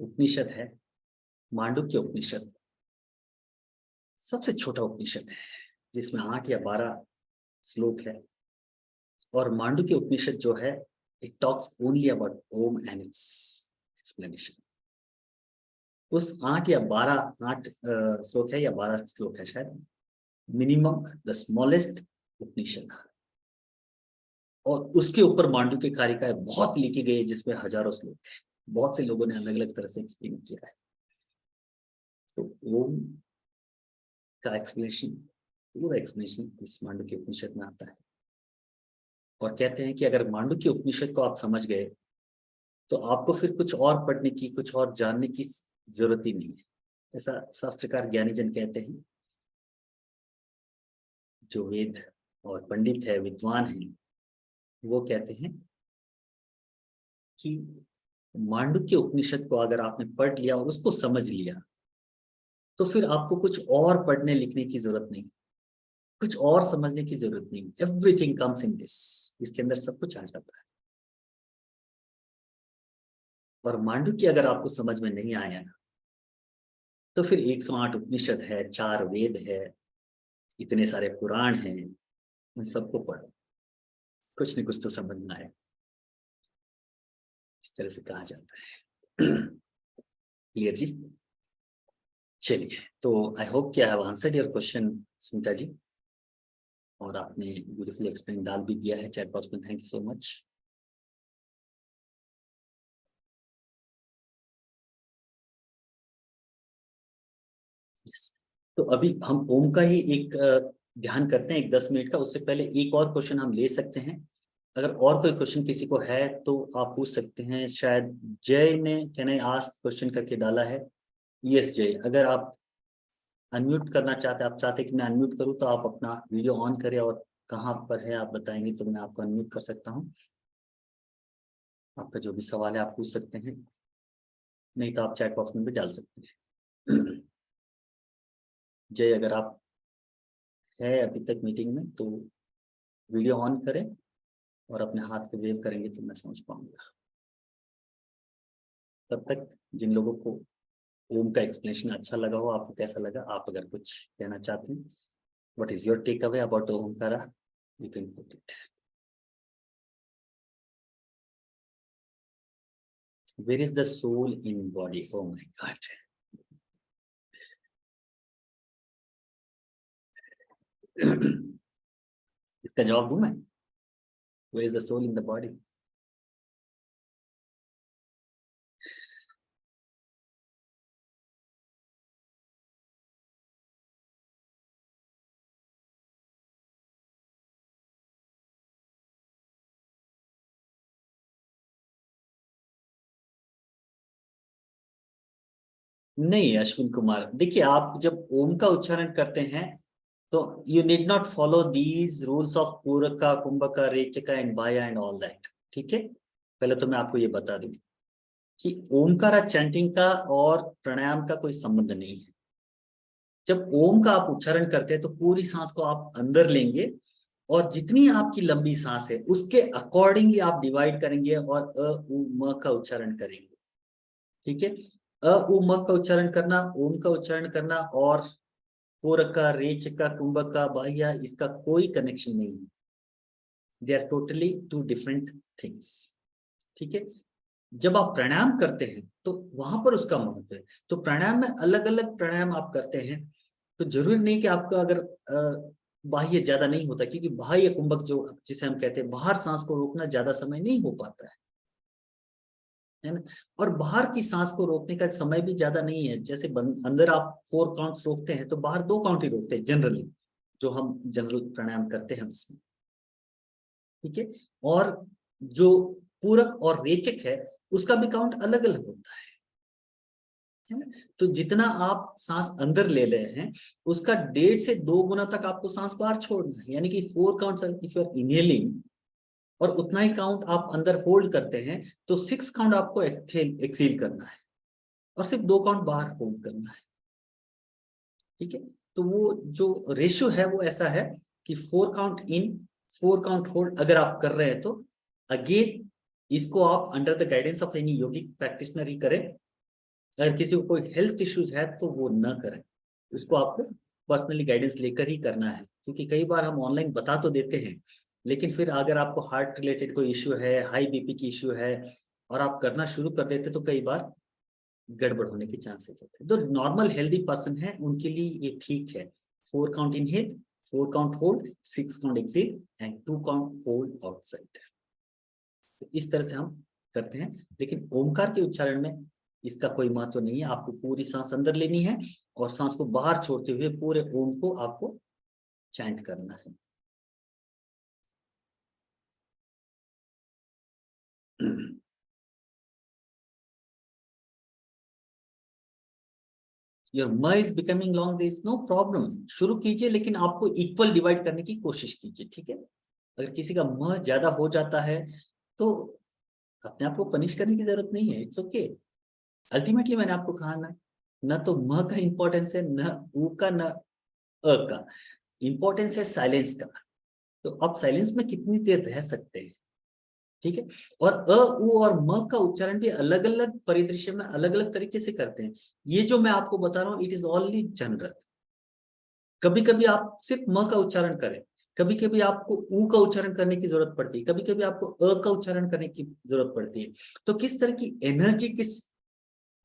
उपनिषद है, मांडुक्य उपनिषद, सबसे छोटा उपनिषद है जिसमें 8 या 12 श्लोक है। और मांडुक्य उपनिषद जो है, it talks only about ohm and it's explanation. उस 8 या 12 श्लोक है या 12 श्लोक है शायद, मिनिमम द स्मॉलेस्ट उपनिषद। और उसके ऊपर मांडुक्य कारिका बहुत लिखी गई है जिसमें हजारों श्लोक है, बहुत से लोगों ने अलग अलग तरह से एक्सप्लेन किया है। तो ओम का एक्सप्लेनेशन, पूरा एक्सप्लेनेशन इस मांडुक्य उपनिषद में आता है। और कहते हैं कि अगर मांडुक्य उपनिषद को आप समझ गए तो आपको फिर कुछ और पढ़ने की, कुछ और जानने की जरूरत ही नहीं है। ऐसा शास्त्रकार ज्ञानी जन कहते हैं जो वेद और पंडित है, विद्वान है, वो कहते हैं कि मांडुक्य उपनिषद को अगर आपने पढ़ लिया और उसको समझ लिया तो फिर आपको कुछ और पढ़ने लिखने की जरूरत नहीं, कुछ और समझने की जरूरत नहीं। एवरीथिंग कम्स इन दिस, इसके अंदर सब कुछ आ जाता है। और मांडुक्य अगर आपको समझ में नहीं आया ना, तो फिर 108 उपनिषद है, 4 वेद है, इतने सारे पुराण हैं, उन सबको पढ़ो, कुछ न कुछ तो समझ में आए। इस तरह से कहा जाता है। क्लियर जी? चलिए, तो आई होप कि I have answered your question Smita ji, और आपने ब्यूटीफुल एक्सप्लेन डाल भी दिया है चैट बॉक्स में। Thank you so much. तो अभी हम ओम का ही एक ध्यान करते हैं, एक 10 मिनट का। उससे पहले एक और क्वेश्चन हम ले सकते हैं। अगर और कोई क्वेश्चन किसी को है तो आप पूछ सकते हैं। शायद जय ने कैन आई आस्क क्वेश्चन करके डाला है। यस जय, अगर आप अनम्यूट करना चाहते हैं, आप चाहते हैं कि मैं अनम्यूट करूं, तो आप अपना वीडियो ऑन करें और कहाँ पर है आप बताएंगे तो मैं आपको अनम्यूट कर सकता हूँ। आपका जो भी सवाल है आप पूछ सकते हैं, नहीं तो आप चैट बॉक्स में भी डाल सकते हैं। जय, अगर आप है अभी तक मीटिंग में तो वीडियो ऑन करें और अपने हाथ पे वेव करेंगे तो मैं समझ पाऊंगा। तब तक जिन लोगों को ओम का एक्सप्लेनेशन अच्छा लगा हो, आपको कैसा लगा, आप अगर कुछ कहना चाहते हैं, what is your take away about the Omkara, you can put it. Where is the soul in body? Oh my God. इसका जवाब दूं मैं? Where is the soul in the body? नहीं अश्विन कुमार, देखिए आप जब ओम का उच्चारण करते हैं तो you need not follow these rules of puraka, kumbhaka, rechaka and bahya and all that. ठीक है, पहले तो मैं आपको ये बता दूं कि ओमकारा चैंटिंग का और प्राणायाम का कोई संबंध नहीं है। जब ओम का आप उच्चारण करते हैं तो पूरी सांस को आप अंदर लेंगे और जितनी आपकी लंबी सांस है उसके अकॉर्डिंगली आप डिवाइड करेंगे और अ उ म का उच्चारण करेंगे। ठीक है, अ उ म का उच्चारण करना, ओम का उच्चारण करना और पूरक का, रेच का, कुंभक का, बाह्य, इसका कोई कनेक्शन नहीं है। They are totally two different things. ठीक है, जब आप प्राणायाम करते हैं तो वहां पर उसका महत्व है। तो प्राणायाम में अलग अलग प्राणायाम आप करते हैं, तो जरूरी नहीं कि आपका अगर बाह्य ज्यादा नहीं होता, क्योंकि बाह्य कुंभक जो जिसे हम कहते हैं, बाहर सांस को रोकना ज्यादा समय नहीं हो पाता है ना। और बाहर की सांस को रोकने का समय भी ज्यादा नहीं है। जैसे अंदर आप 4 काउंट्स रोकते हैं तो बाहर 2 काउंट ही रोकते हैं जनरली, जो हम जनरल प्राणायाम करते हैं उसमें। ठीक है, और जो पूरक और रेचक है उसका भी काउंट अलग अलग होता है ना। तो जितना आप सांस अंदर ले रहे हैं उसका 1.5 से 2 गुना तक आपको सांस बाहर छोड़ना है, यानी कि 4 count if you are inhaling और उतना ही काउंट आप अंदर होल्ड करते हैं, तो 6 काउंट आपको एक्सेल करना है और सिर्फ 2 काउंट बाहर होल्ड करना है। ठीक है, तो वो जो रेशियो है वो ऐसा है कि 4 काउंट इन, 4 काउंट होल्ड अगर आप कर रहे हैं तो अगेन इसको आप under the guidance of any yogic practitioner ही करें। अगर किसी को कोई हेल्थ इश्यूज है तो वो ना करें, उसको आपको पर्सनली गाइडेंस लेकर ही करना है। क्योंकि कई बार हम ऑनलाइन बता तो देते हैं, लेकिन फिर अगर आपको हार्ट रिलेटेड कोई इश्यू है, हाई बीपी की इश्यू है और आप करना शुरू कर देते तो कई बार गड़बड़ होने के चांसेस होते हैं। तो नॉर्मल हेल्दी पर्सन है उनके लिए ये ठीक है। 4 count inhale, 4 count hold, 6 count exhale and 2 count hold outside. इस तरह से हम करते हैं। लेकिन ओमकार के उच्चारण में इसका कोई महत्व नहीं है। आपको पूरी सांस अंदर लेनी है और सांस को बाहर छोड़ते हुए पूरे ओम को आपको चैंट करना है। योर म is becoming long, there is no problem, शुरू कीजिए लेकिन आपको इक्वल डिवाइड करने की कोशिश कीजिए, ठीक है। अगर किसी का म ज्यादा हो जाता है तो अपने आप को पनिश करने की जरूरत नहीं है, इट्स ओके। अल्टीमेटली मैंने आपको कहा ना, न तो म का इंपॉर्टेंस है, न ऊ का, न अ का, इंपॉर्टेंस है साइलेंस का। तो आप साइलेंस में कितनी देर रह सकते हैं, ठीक है। और अ, उ और म का उच्चारण भी अलग अलग परिदृश्य में अलग अलग तरीके से करते हैं। ये जो मैं आपको बता रहा हूँ इट इज ओनली जनरल। कभी कभी आप सिर्फ म का उच्चारण करें, कभी कभी आपको ऊ का उच्चारण करने की जरूरत पड़ती है, कभी कभी आपको अ का उच्चारण करने की जरूरत पड़ती है। तो किस तरह की एनर्जी किस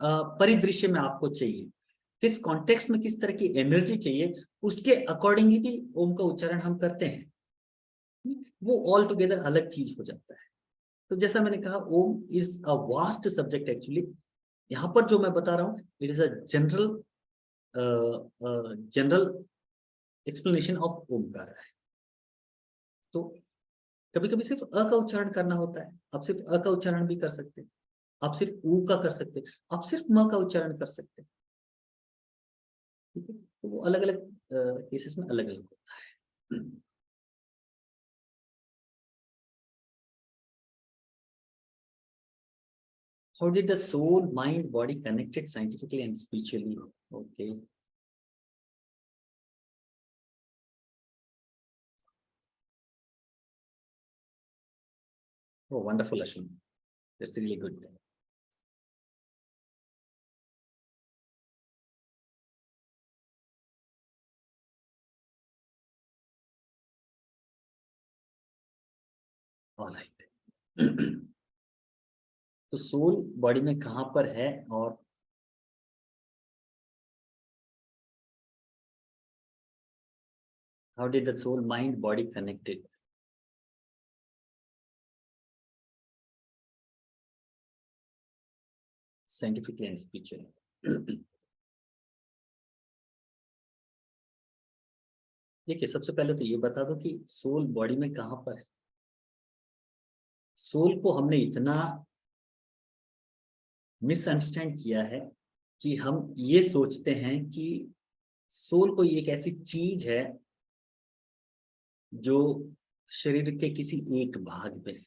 परिदृश्य में आपको चाहिए, किस कॉन्टेक्स्ट में किस तरह की एनर्जी चाहिए, उसके अकॉर्डिंगली भी ओम का उच्चारण हम करते हैं। वो ऑल टुगेदर अलग चीज हो जाता है। तो जैसा मैंने कहा Om is a vast subject actually. यहाँ पर जो मैं बता रहा हूँ it is a general explanation of Omkar है। तो कभी कभी सिर्फ अ का उच्चारण करना होता है, आप सिर्फ अ का उच्चारण भी कर सकते हैं, आप सिर्फ ऊ का कर सकते हैं, आप सिर्फ म का उच्चारण कर सकते हैं, ठीक है। तो वो अलग अलग केसेस में अलग अलग होता है। How did the soul, mind, body connected scientifically and spiritually? Okay. Oh, wonderful, Ashwin. That's really good. All right. तो सोल बॉडी में कहां पर है और how did the soul, mind, body connected? Scientifically and spiritually. देखिए सबसे पहले तो ये बता दो कि सोल बॉडी में कहां पर है। सोल को हमने इतना मिसअंडरस्टैंड किया है कि हम ये सोचते हैं कि सोल कोई एक ऐसी चीज है जो शरीर के किसी एक भाग में है।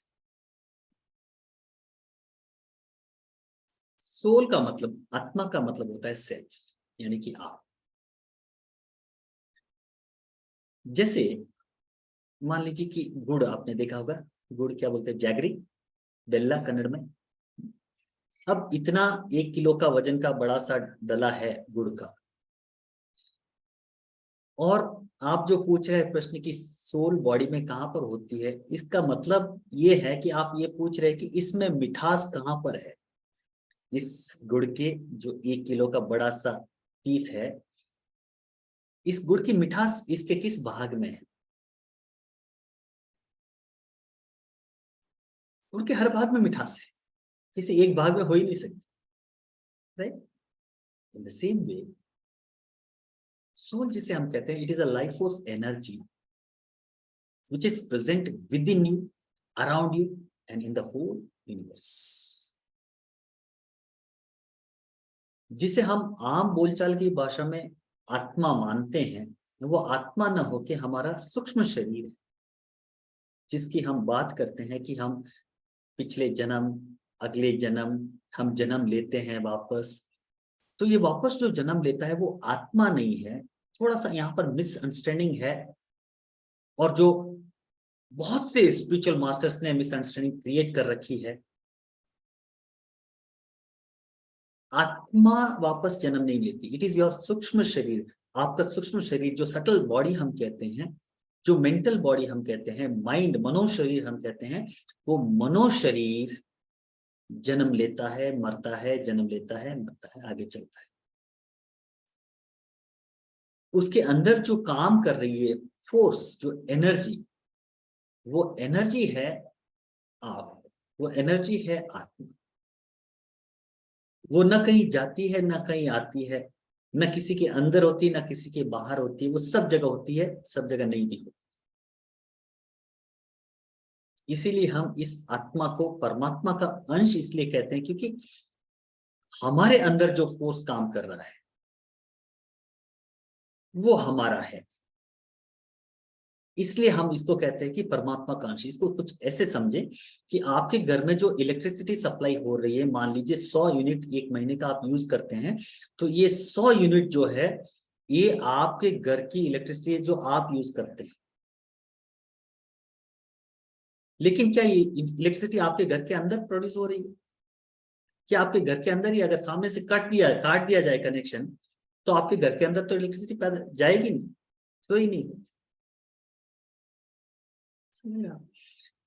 सोल का मतलब, आत्मा का मतलब होता है सेल्फ, यानी कि आप। जैसे मान लीजिए कि गुड़ आपने देखा होगा, गुड़ क्या बोलते हैं, जैगरी, बेल्ला कन्नड़ में। अब इतना 1 किलो का वजन का बड़ा सा डला है गुड़ का, और आप जो पूछ रहे हैं प्रश्न की सोल बॉडी में कहां पर होती है, इसका मतलब ये है कि आप ये पूछ रहे हैं कि इसमें मिठास कहां पर है। इस गुड़ के जो 1 किलो का बड़ा सा पीस है, इस गुड़ की मिठास इसके किस भाग में है। गुड़ के हर भाग में मिठास है, किसी एक भाग में हो ही नहीं सकती, right. In the same way soul जिसे हम कहते हैं, it is a life force energy which is present within you, around you, and in the whole universe. जिसे हम आम बोलचाल की भाषा में आत्मा मानते हैं, वो आत्मा न होके हमारा सूक्ष्म शरीर है, जिसकी हम बात करते हैं कि हम पिछले जन्म, अगले जन्म, हम जन्म लेते हैं वापस। तो ये वापस जो जन्म लेता है वो आत्मा नहीं है। थोड़ा सा यहाँ पर मिसअंडरस्टैंडिंग है, और जो बहुत से स्पिरिचुअल मास्टर्स ने मिसअंडरस्टैंडिंग क्रिएट कर रखी है। आत्मा वापस जन्म नहीं लेती, इट इज योर सूक्ष्म शरीर। आपका सूक्ष्म शरीर, जो सटल बॉडी हम कहते हैं, जो मेंटल बॉडी हम कहते हैं, माइंड, मनोशरीर हम कहते हैं, वो मनोशरीर जन्म लेता है, मरता है, जन्म लेता है, मरता है, आगे चलता है। उसके अंदर जो काम कर रही है फोर्स, जो एनर्जी, वो एनर्जी है आप, वो एनर्जी है आत्मा। वो न कहीं जाती है, न कहीं आती है, न किसी के अंदर होती है, न किसी के बाहर होती है, वो सब जगह होती है, सब जगह नहीं भी होती। इसीलिए हम इस आत्मा को परमात्मा का अंश इसलिए कहते हैं क्योंकि हमारे अंदर जो फोर्स काम कर रहा है, वो हमारा है। इसलिए हम इसको कहते हैं कि परमात्मा कांशी। इसको कुछ ऐसे समझे कि आपके घर में जो इलेक्ट्रिसिटी सप्लाई हो रही है, मान लीजिए 100 यूनिट एक महीने का आप यूज करते हैं, तो ये 100 यूनिट जो है ये आपके घर की इलेक्ट्रिसिटी है जो आप यूज करते हैं। लेकिन क्या ये इलेक्ट्रिसिटी आपके घर के अंदर प्रोड्यूस हो रही है? क्या आपके घर के अंदर ही अगर सामने से काट दिया जाए कनेक्शन, तो आपके घर के अंदर तो इलेक्ट्रिसिटी पैदा जाएगी नहीं, तो ही नहीं।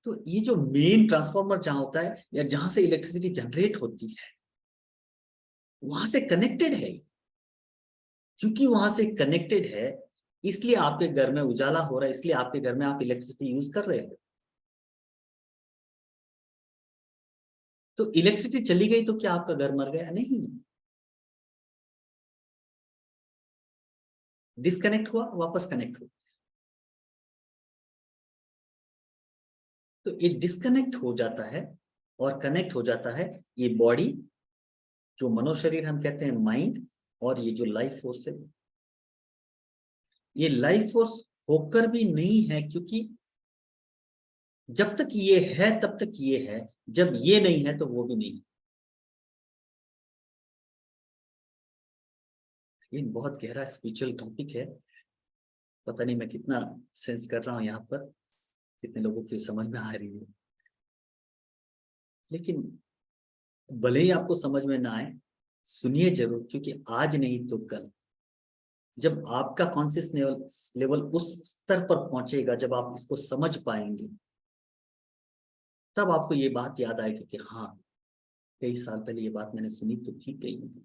तो ये जो मेन ट्रांसफार्मर जहां होता है या जहां से इलेक्ट्रिसिटी जनरेट होती है, वहां से कनेक्टेड है। क्योंकि वहां से कनेक्टेड है, इसलिए आपके घर में उजाला हो रहा है, इसलिए आपके घर में आप इलेक्ट्रिसिटी यूज कर रहे हो। तो इलेक्ट्रिसिटी चली गई तो क्या आपका घर मर गया? नहीं, डिस्कनेक्ट हुआ, वापस कनेक्ट हुआ। तो ये डिस्कनेक्ट हो जाता है और कनेक्ट हो जाता है ये बॉडी, जो मनोशरीर हम कहते हैं, माइंड, और ये जो लाइफ फोर्स है। ये लाइफ फोर्स होकर भी नहीं है, क्योंकि जब तक ये है तब तक ये है, जब ये नहीं है तो वो भी नहीं। ये बहुत गहरा स्पिरिचुअल टॉपिक है। पता नहीं मैं कितना सेंस कर रहा हूं यहाँ पर, कितने लोगों की समझ में आ रही है। लेकिन भले ही आपको समझ में ना आए, सुनिए जरूर, क्योंकि आज नहीं तो कल जब आपका कॉन्शियस लेवल उस स्तर पर पहुंचेगा, जब आप इसको समझ पाएंगे, तब आपको ये बात याद आएगी कि हाँ, कई साल पहले ये बात मैंने सुनी तो ठीक कही थी।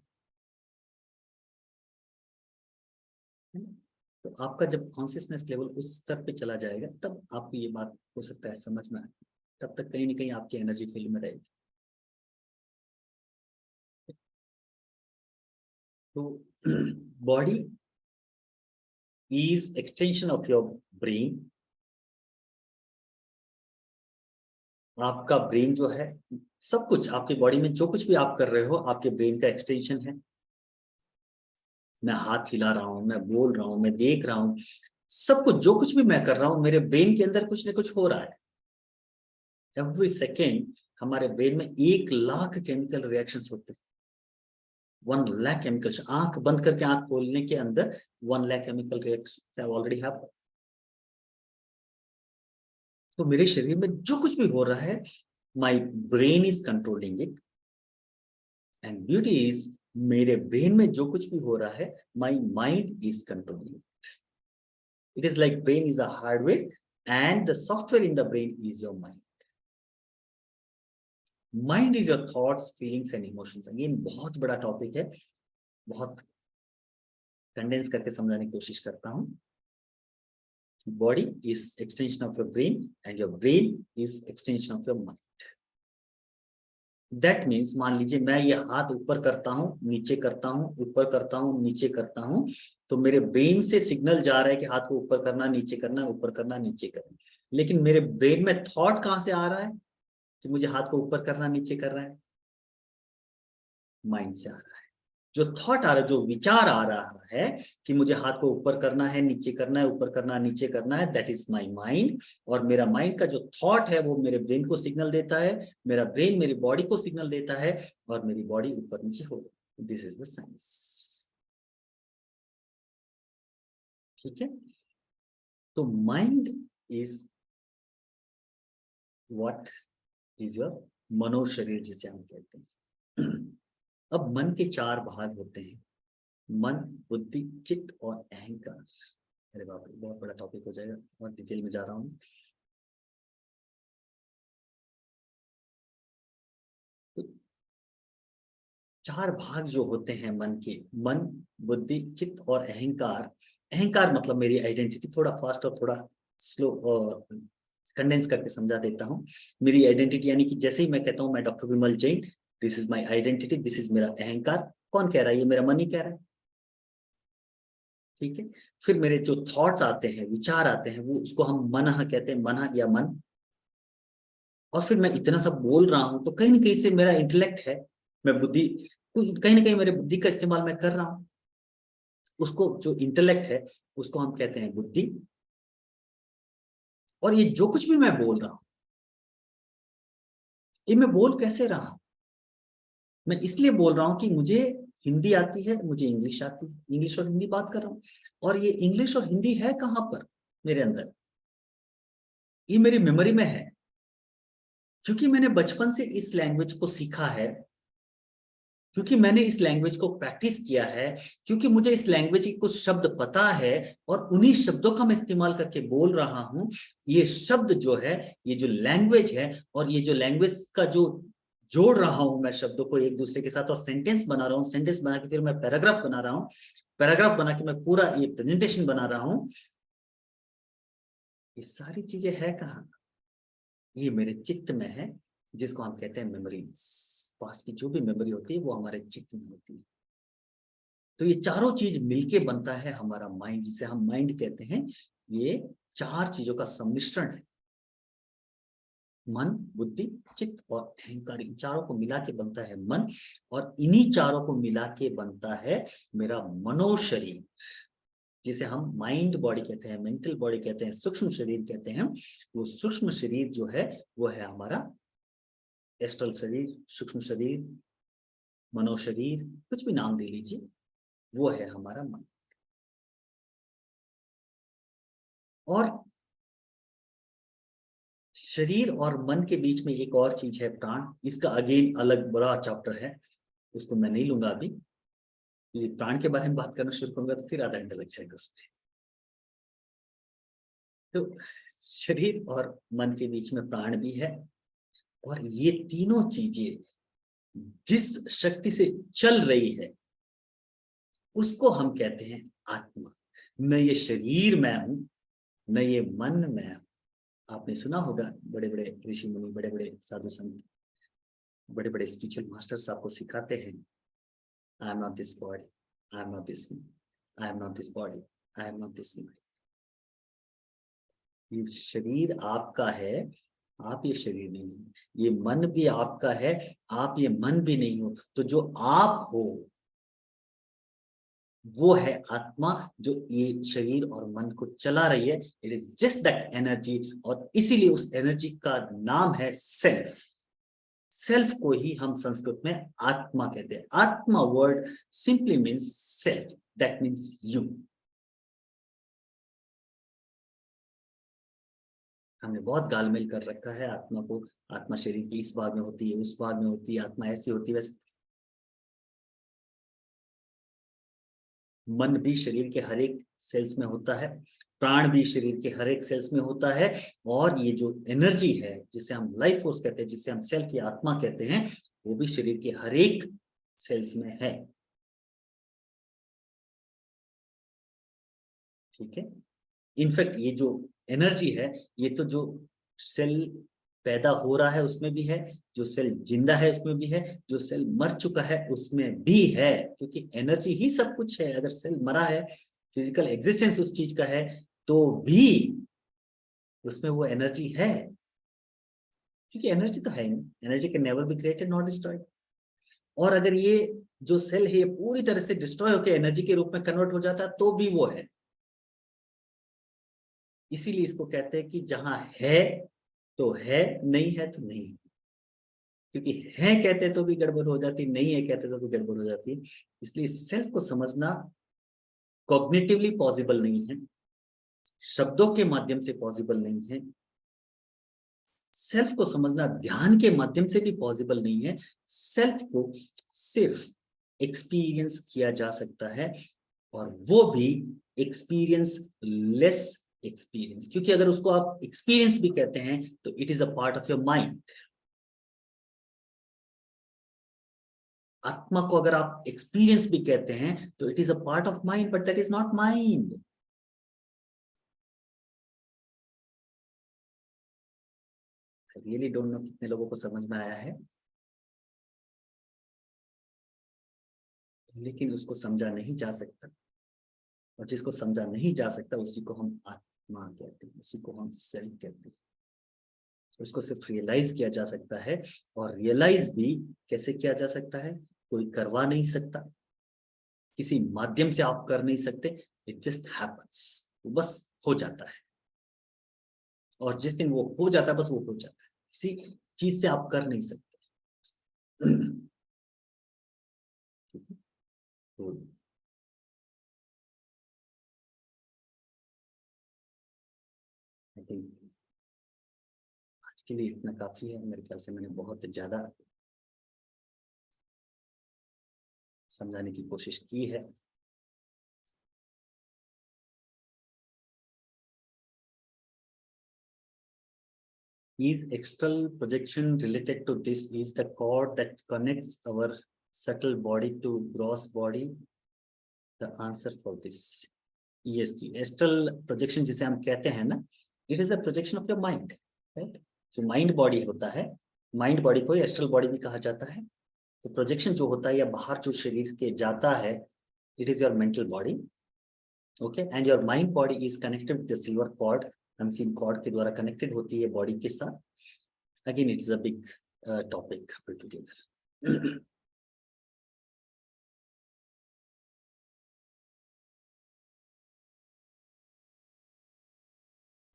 तो आपका जब कॉन्शियसनेस लेवल उस स्तर पे चला जाएगा, तब आपको ये बात हो सकता है समझ में आए। तब तक कहीं ना कहीं आपकी एनर्जी फील्ड में रहेगी। तो body is extension of your brain. आपका ब्रेन जो है, सब कुछ आपकी बॉडी में जो कुछ भी आप कर रहे हो, आपके ब्रेन का एक्सटेंशन है। मैं हाथ हिला रहा हूं, मैं बोल रहा हूं, मैं देख रहा हूं, सब कुछ जो कुछ भी मैं कर रहा हूं, मेरे ब्रेन के अंदर कुछ ना कुछ हो रहा है। एवरी सेकेंड हमारे ब्रेन में 1,00,000 केमिकल रिएक्शंस होते हैं। 1,00,000 केमिकल्स, आंख बंद करके आंख खोलने के अंदर 1,00,000 केमिकल रिएक्शंस ऑलरेडी हैपन। तो मेरे शरीर में जो कुछ भी हो रहा है, my brain is controlling it. And beauty is, मेरे ब्रेन में जो कुछ भी हो रहा है, my mind is controlling it. It is like brain is a hardware and the software in the brain is your mind. Mind is your thoughts, feelings and emotions. Again बहुत बड़ा टॉपिक है, बहुत कंडेंस करके समझाने की कोशिश करता हूं। Body is extension of your brain and your brain is extension of your mind. That means, मान लीजिए मैं ये हाथ ऊपर करता हूं, नीचे करता हूं, ऊपर करता हूं, नीचे करता हूं, तो मेरे ब्रेन से सिग्नल जा रहा है कि हाथ को ऊपर करना, नीचे करना, ऊपर करना, नीचे करना। लेकिन मेरे ब्रेन में थॉट कहां से आ रहा है कि मुझे हाथ को ऊपर करना, नीचे करना है? माइंड से आ रहा है। जो थॉट आ रहा है, जो विचार आ रहा है कि मुझे हाथ को ऊपर करना है, नीचे करना है, ऊपर करना है, नीचे करना है, दैट इज माय माइंड। और मेरा माइंड का जो थॉट है वो मेरे ब्रेन को सिग्नल देता है, मेरा ब्रेन मेरी बॉडी को सिग्नल देता है, और मेरी बॉडी ऊपर नीचे हो। This is the science. ठीक है। तो mind is what is your मनोशरीर, जिसे हम कहते हैं। अब मन के 4 भाग होते हैं, मन, बुद्धि, चित्त और अहंकार। अरे बाप रे, बहुत बड़ा टॉपिक हो जाएगा, बहुत डिटेल में जा रहा हूँ। तो 4 भाग जो होते हैं मन के, मन, बुद्धि, चित्त और अहंकार। अहंकार मतलब मेरी आइडेंटिटी। थोड़ा फास्ट और थोड़ा स्लो और कंडेंस करके समझा देता हूँ। मेरी आइडेंटिटी यानी कि जैसे ही मैं कहता हूँ मैं doctor Vimal Jain, this is my identity, this is मेरा अहंकार। कौन कह रहा है? ये मेरा मन ही कह रहा है। ठीक है। फिर मेरे जो थॉट्स आते हैं, विचार आते हैं, वो उसको हम मनः कहते हैं, मनः या मन। और फिर मैं इतना सब बोल रहा हूं तो कहीं ना कहीं से मेरा इंटेलेक्ट है, मैं बुद्धि, कहीं ना कहीं मेरे बुद्धि का इस्तेमाल मैं कर रहा हूं। उसको जो इंटेलेक्ट है उसको हम कहते हैं बुद्धि। और ये जो कुछ भी मैं बोल रहा हूं, ये मैं बोल कैसे रहा हूं? मैं इसलिए बोल रहा हूं कि मुझे हिंदी आती है, मुझे इंग्लिश आती है, इंग्लिश और हिंदी बात कर रहा हूं। और ये इंग्लिश और हिंदी है कहां पर मेरे अंदर? ये मेरी मेमोरी में है, क्योंकि मैंने बचपन से इस लैंग्वेज को सीखा है, क्योंकि मैंने इस लैंग्वेज को प्रैक्टिस किया है, क्योंकि मुझे इस लैंग्वेज के कुछ शब्द पता है और उन्हीं शब्दों का मैं इस्तेमाल करके बोल रहा हूं। ये शब्द जो है, ये जो लैंग्वेज है, और ये जो लैंग्वेज का जो जोड़ रहा हूं मैं शब्दों को एक दूसरे के साथ और सेंटेंस बना रहा हूं, सेंटेंस बना के फिर मैं पैराग्राफ बना रहा हूं, पैराग्राफ बना के मैं पूरा ये प्रेजेंटेशन बना रहा हूं। ये सारी चीजें है कहाँ? ये मेरे चित्त में है, जिसको हम कहते हैं मेमोरीज। पास्ट की जो भी मेमोरी होती है वो हमारे चित्त में होती है। तो ये चारों चीज मिलके बनता है हमारा माइंड, जिसे हम माइंड कहते हैं। ये चार चीजों का सम्मिश्रण है। मन, बुद्धि, चित्त और अहंकार, इन चारों को मिला के बनता है मन। और इन्हीं चारों को मिला के बनता है मेरा मनोशरीर, जिसे हम माइंड बॉडी कहते हैं, मेंटल बॉडी कहते हैं, सूक्ष्म शरीर कहते हैं। वो सूक्ष्म शरीर जो है वो है हमारा एस्ट्रल शरीर, सूक्ष्म शरीर, मनोशरीर, कुछ भी नाम दे लीजिए, वो है हमारा मन। और शरीर और मन के बीच में एक और चीज है, प्राण। इसका अगेन अलग बड़ा चैप्टर है, उसको मैं नहीं लूंगा अभी। ये प्राण के बारे में बात करना शुरू करूंगा तो फिर आधा घंटा लग जाएगा उसमें। तो शरीर और मन के बीच में प्राण भी है, और ये तीनों चीजें जिस शक्ति से चल रही है उसको हम कहते हैं आत्मा। न ये शरीर मैं हूं, न ये मन मैं हूं। आपने सुना होगा बड़े बड़े ऋषि मुनि, बड़े बड़े साधु संत, बड़े बड़े स्पिरिचुअल मास्टर्स आपको सिखाते हैं, I am not this body, I am not this, I am not this body, I am not this. ये शरीर आपका है, आप ये शरीर नहीं हो। ये मन भी आपका है, आप ये मन भी नहीं हो। तो जो आप हो वो है आत्मा, जो ये शरीर और मन को चला रही है। It is just that energy, और इसीलिए उस एनर्जी का नाम है सेल्फ। सेल्फ को ही हम संस्कृत में आत्मा कहते हैं। आत्मा word simply means self, that means you. हमने बहुत गालमेल कर रखा है आत्मा को। आत्मा शरीर की इस भाग में होती है, उस भाग में होती है, आत्मा ऐसी होती है वैसे। मन भी शरीर के हर एक सेल्स में होता है, प्राण भी शरीर के हर एक सेल्स में होता है। और ये जो एनर्जी है जिसे हम लाइफ फोर्स कहते हैं, जिसे हम सेल्फ या आत्मा कहते हैं, वो भी शरीर के हर एक सेल्स में है। ठीक है। इनफैक्ट ये जो एनर्जी है, ये तो जो सेल पैदा हो रहा है उसमें भी है, जो सेल जिंदा है उसमें भी है, जो सेल मर चुका है उसमें भी है। क्योंकि एनर्जी ही सब कुछ है। अगर सेल मरा है, फिजिकल एग्जिस्टेंस उस चीज का है, तो भी उसमें वो एनर्जी है। क्योंकि एनर्जी तो है, energy can never be created not destroyed. और अगर ये जो सेल है ये पूरी तरह से डिस्ट्रॉय होकर एनर्जी के रूप में कन्वर्ट हो जाता है तो भी वो है। इसीलिए इसको कहते हैं कि जहां है तो है, नहीं है तो नहीं। क्योंकि है कहते तो भी गड़बड़ हो जाती, नहीं है कहते तो भी गड़बड़ हो जाती। इसलिए सेल्फ को समझना कॉग्निटिवली पॉसिबल नहीं है, शब्दों के माध्यम से पॉसिबल नहीं है, सेल्फ को समझना ध्यान के माध्यम से भी पॉसिबल नहीं है। सेल्फ को सिर्फ एक्सपीरियंस किया जा सकता है, और वो भी एक्सपीरियंस लेस एक्सपीरियंस। क्योंकि अगर उसको आप एक्सपीरियंस भी कहते हैं तो it is a part of your mind. आत्मा को अगर आप एक्सपीरियंस भी कहते हैं तो it is a part of mind, but that is not mind. Really don't know कितने लोगों को समझ में आया है, लेकिन उसको समझा नहीं जा सकता। और जिसको समझा नहीं जा सकता उसी को हम आत्मा कहते हैं, उसी को हम सेल्फ कहते हैं। उसको सिर्फ रियलाइज किया जा सकता है, और रियलाइज भी कैसे किया जा सकता है? कोई करवा नहीं सकता। किसी माध्यम से आप कर नहीं सकते, इट जस्ट हैपेंस, बस हो जाता है। और जिस दिन वो हो जाता है बस वो हो जाता है, किसी चीज से आप कर नहीं सकते। तो आई थिंक आज के लिए इतना काफी है, मेरे ख्याल से मैंने बहुत ज्यादा समझाने की कोशिश की है। Is external projection related to this? Is the cord that connects our subtle body to gross body? The answer for this, yes ji, astral projection जिसे हम कहते हैं ना, it is a projection of your mind, right? जो mind body होता है, mind body को astral body भी कहा जाता है। तो projection जो होता है या बाहर जो शरीर के जाता है, it is your mental body, okay? And your mind body is connected with the silver cord, unseen cord के द्वारा connected होती है body के साथ। Again, it is a big topic altogether.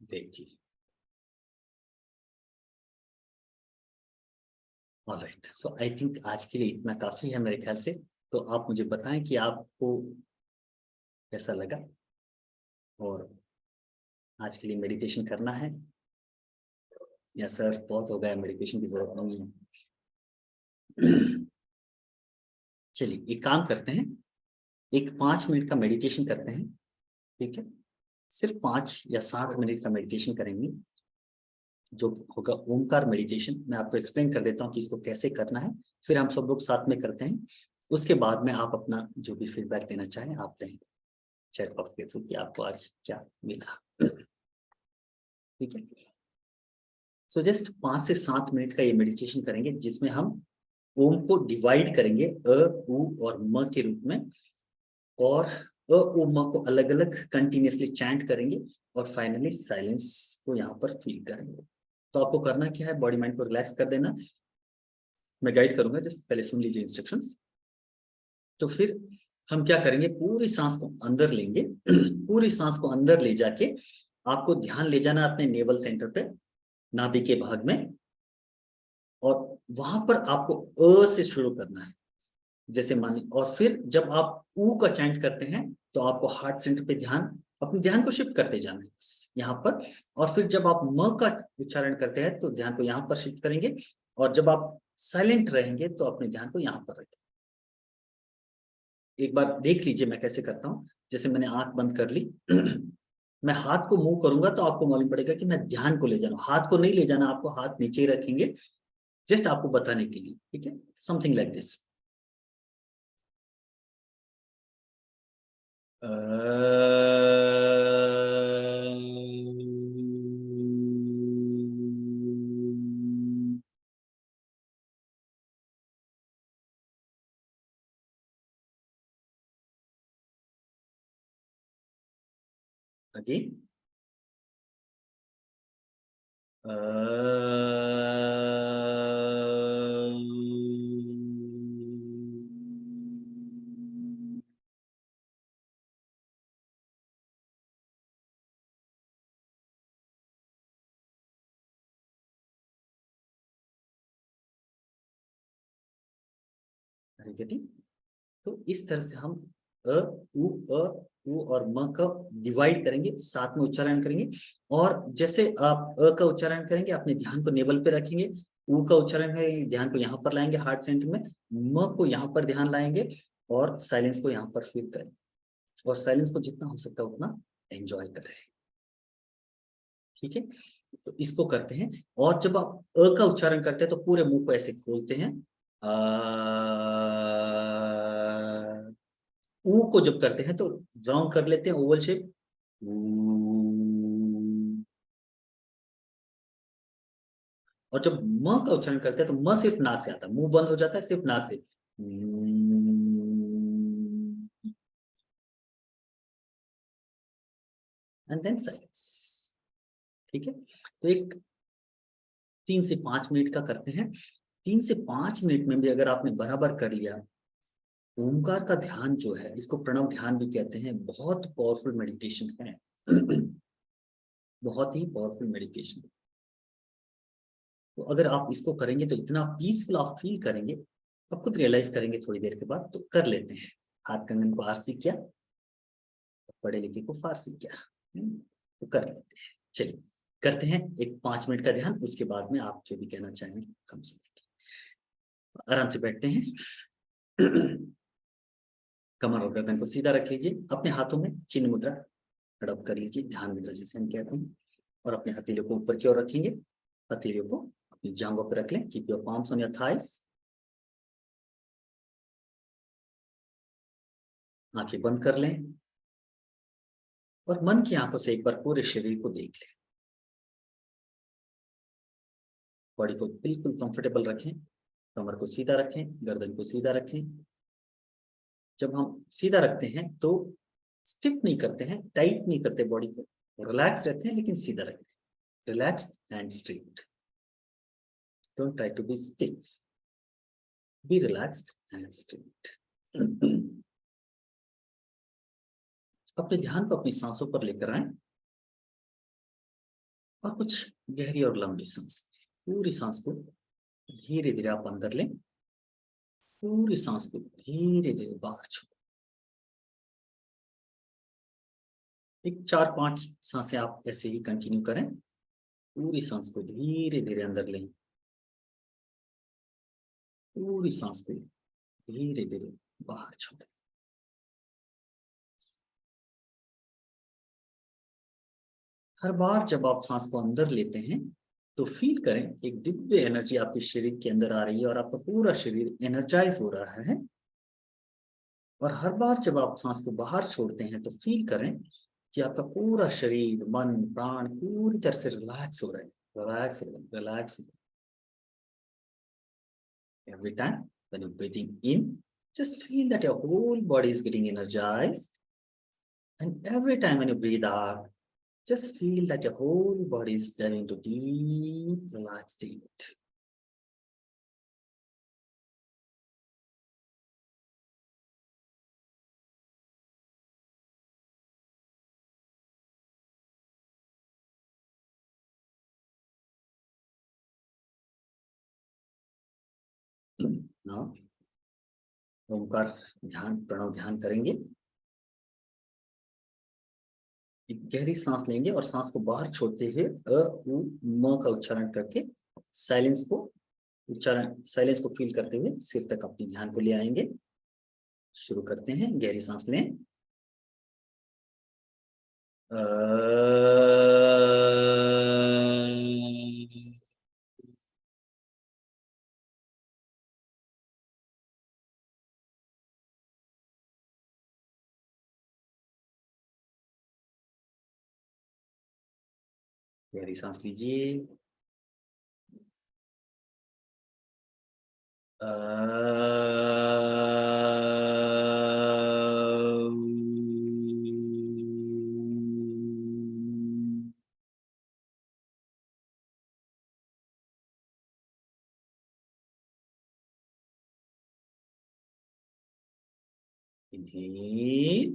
Great ji. Alright, so I think आज के लिए इतना काफी है मेरे ख्याल से। तो आप मुझे बताएं कि आपको कैसा लगा, और आज के लिए मेडिटेशन करना है या सर बहुत हो गया, मेडिटेशन की जरूरत नहीं है? चलिए एक काम करते हैं, एक 5 मिनट का मेडिटेशन करते हैं, ठीक है? सिर्फ 5 या 7 मिनट का मेडिटेशन करेंगे, जो होगा ओमकार मेडिटेशन। मैं आपको एक्सप्लेन कर देता हूँ कि इसको कैसे करना है, फिर हम सब लोग साथ में करते हैं। उसके बाद में आप अपना जो भी फीडबैक देना चाहें आप दें चैट बॉक्स के थ्रू कि आपको आज क्या मिला, ठीक है? सो जस्ट 5 से 7 मिनट का ये मेडिटेशन करेंगे, जिसमें हम ओम को डिवाइड करेंगे अ, उ और म के रूप में, और अ, उ, म को अलग अलग कंटिन्यूसली चैंट करेंगे, और फाइनली साइलेंस को यहाँ पर फील करेंगे। तो आपको करना क्या है, बॉडी माइंड को रिलैक्स कर देना। मैं गाइड करूंगा, जस्ट पहले सुन लीजिए इंस्ट्रक्शंस। तो फिर हम क्या करेंगे, पूरी सांस को अंदर लेंगे। पूरी सांस को अंदर ले जाके आपको ध्यान ले जाना अपने नेवल सेंटर पे, नाभि के भाग में, और वहां पर आपको अ से शुरू करना है, जैसे मान। और फिर जब आप ऊ का चैंट करते हैं तो आपको हार्ट सेंटर पे अपने ध्यान को शिफ्ट करते जाना है बस यहाँ पर। और फिर जब आप म का उच्चारण करते हैं तो ध्यान को यहाँ पर शिफ्ट करेंगे, और जब आप साइलेंट रहेंगे तो अपने ध्यान को यहाँ पर रखें। एक बार देख लीजिए मैं कैसे करता हूँ। जैसे मैंने आंख बंद कर ली, मैं हाथ को मूव करूंगा तो आपको मालूम पड़ेगा कि मैं ध्यान को ले जाना, हाथ को नहीं ले जाना, आपको हाथ नीचे ही रखेंगे, जस्ट आपको बताने के लिए, ठीक है? Something like this. Again getting. तो इस तरह से हम अ उ और म का डिवाइड करेंगे, साथ में उच्चारण करेंगे। और जैसे आप अ का उच्चारण करेंगे अपने ध्यान को नेवल पे रखेंगे, उ का उच्चारण करेंगे ध्यान को यहाँ पर लाएंगे हार्ट सेंटर में, म को यहाँ पर ध्यान लाएंगे, और साइलेंस को यहाँ पर फील करेंगे, और साइलेंस को जितना हो सकता है उतना एंजॉय करें, ठीक है? तो इसको करते हैं। और जब आप अ का उच्चारण करते हैं तो पूरे मुंह को ऐसे खोलते हैं। ऊ को जब करते हैं तो राउंड कर लेते हैं, ओवल शेप। और जब म का उच्चारण करते हैं तो म सिर्फ नाक से आता है, मुंह बंद हो जाता है, सिर्फ नाक से। एंड देन साइलेंस, ठीक है? तो एक 3 से 5 मिनट का करते हैं। 3 से 5 मिनट में भी अगर आपने बराबर कर लिया ओमकार का ध्यान जो है, इसको प्रणव ध्यान भी कहते हैं, बहुत पावरफुल मेडिटेशन है। बहुत ही पावरफुल मेडिटेशन। तो अगर आप इसको करेंगे तो इतना पीसफुल आप फील करेंगे, आप खुद रियलाइज करेंगे थोड़ी देर के बाद। तो कर लेते हैं। हाथ कंगन को आरसी किया, पढ़े लिखे को फारसी किया। तो कर लेते हैं। चलिए करते हैं एक 5 मिनट का ध्यान, उसके बाद में आप जो भी कहना चाहेंगे हम सुनेंगे। आराम से बैठते हैं। कमर और गर्दन को सीधा रख लीजिए। अपने हाथों में चिन्ह मुद्रा अडॉप्ट कर लीजिए, ध्यान मुद्रा जिसे हम कहते हैं। और अपने हथेलियों को ऊपर की ओर रखेंगे। हथेलियों को अपनी जांघों पर रख लें। Keep your palms on your thighs. आंखें बंद कर लें और मन की आंखों से एक बार पूरे शरीर को देख लें। बॉडी को बिल्कुल कंफर्टेबल रखें। कमर को सीधा रखें, गर्दन को सीधा रखें। जब हम सीधा रखते हैं तो स्टिफ नहीं करते हैं, टाइट नहीं करते बॉडी को, रिलैक्स रहते हैं लेकिन सीधा रखते हैं। Relaxed and straight. Don't try to be stiff, be relaxed and straight. अपने ध्यान को अपनी सांसों पर लेकर आए और कुछ गहरी और लंबी सांस। पूरी सांस को धीरे धीरे आप अंदर लें, पूरी सांस को धीरे धीरे बाहर छोड़ें। एक 4-5 सांसें आप ऐसे ही कंटिन्यू करें। पूरी सांस को धीरे धीरे अंदर लें, पूरी सांस को धीरे धीरे बाहर छोड़ें। हर बार जब आप सांस को अंदर लेते हैं तो फील करें एक दिव्य एनर्जी आपके शरीर के अंदर आ रही है और आपका पूरा शरीर एनर्जाइज हो रहा है। और हर बार जब आप सांस को बाहर छोड़ते हैं तो फील करें कि आपका पूरा शरीर, मन, प्राण पूरी तरह से रिलैक्स हो रहे हैं, रिलैक्स हो रहे हैं, रिलैक्स हो रहे हैं। Every time when you're breathing in, just feel that your whole body is getting energized. And every time when you breathe out, just feel that your whole body is turning into deep, relaxed state. Now, Omkar ध्यान, प्रणव ध्यान करेंगे। एक गहरी सांस लेंगे और सांस को बाहर छोड़ते हुए अ उ म का उच्चारण करके साइलेंस को फील करते हुए सिर तक अपने ध्यान को ले आएंगे। शुरू करते हैं। गहरी सांस लें। गहरी सांस लीजिए। Inhale.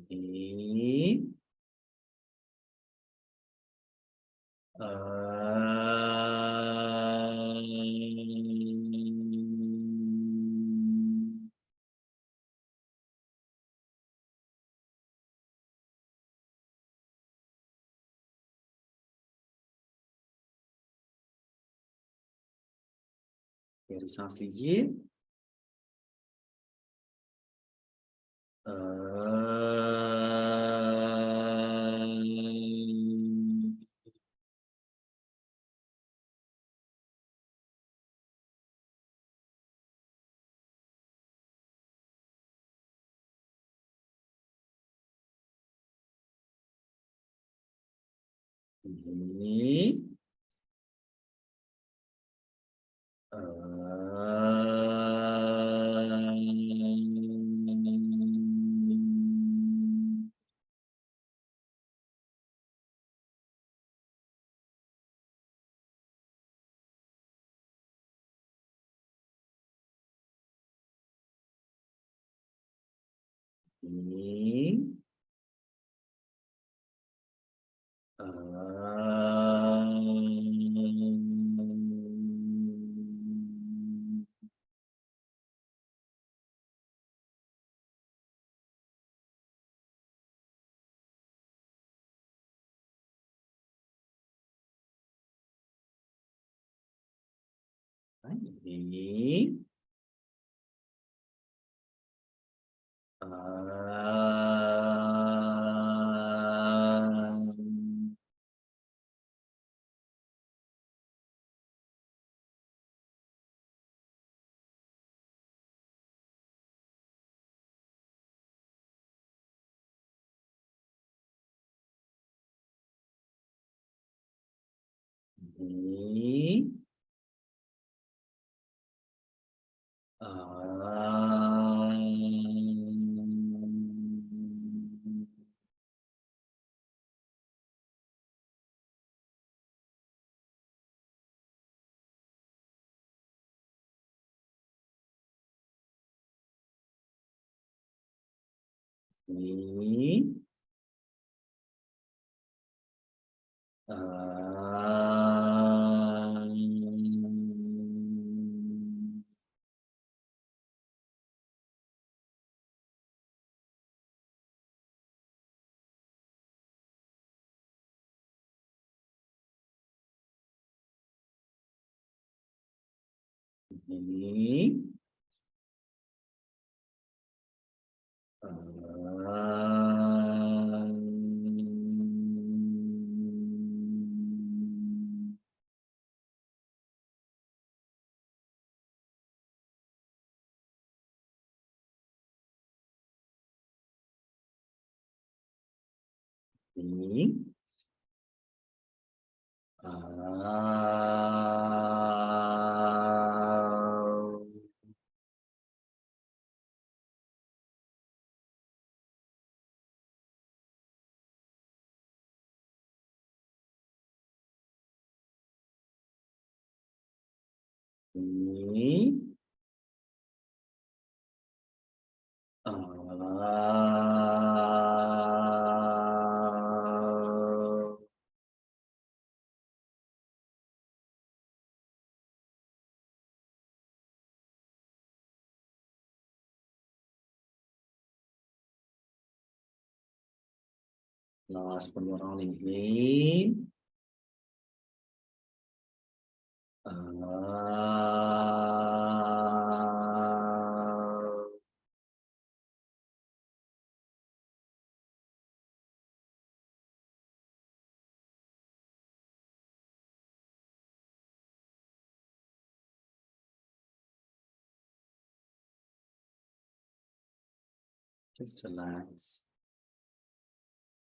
Inhale. गहरी सांस लीजिए। Last one more inhale. Just relax.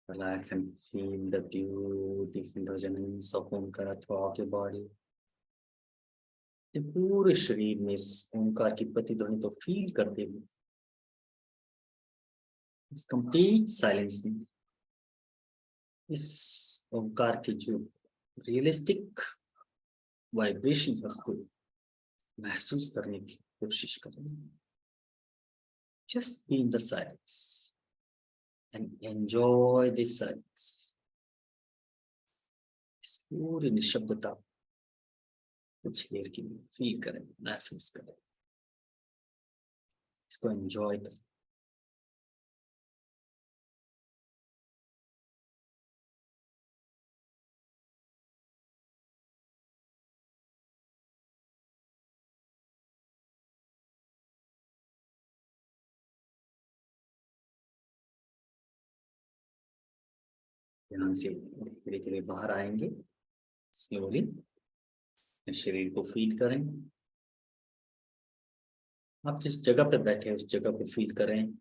Relax and feel the beautiful resonance of Omkara throughout your body. ये पूरे शरीर में इस ओंकार की प्रतिध्वनि तो फील करते हुए इस कंप्लीट साइलेंस में इस ओंकार के जो रियलिस्टिक वाइब्रेशन है उसको महसूस करने की कोशिश करें. Just be in the silence and enjoy this silence. इस पूरी निशब्दता कुछ देर के लिए फील करें, महसूस करें, इसको एंजॉय करें. ध्यान से धीरे धीरे बाहर आएंगे. स्लोली शरीर को फील करें. आप जिस जगह पे बैठे हैं उस जगह को फील करें.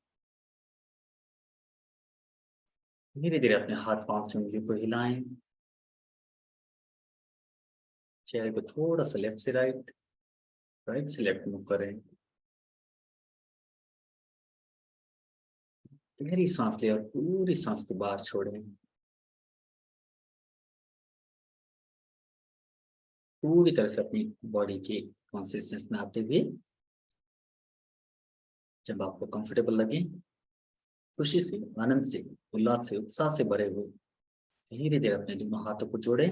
धीरे धीरे अपने हाथ पांव की उंगलियों को हिलाएं. चेहरे को थोड़ा सा लेफ्ट से राइट, राइट से लेफ्ट मूव करें। गहरी सांस ले और पूरी सांस को बाहर छोड़ें। पूरी तरह से अपनी बॉडी के कॉन्शियसनेस में आते हुए, जब आपको कंफर्टेबल लगे, खुशी से, आनंद से, उल्लास से, उत्साह से भरे हुए धीरे धीरे अपने दोनों हाथों को जोड़ें,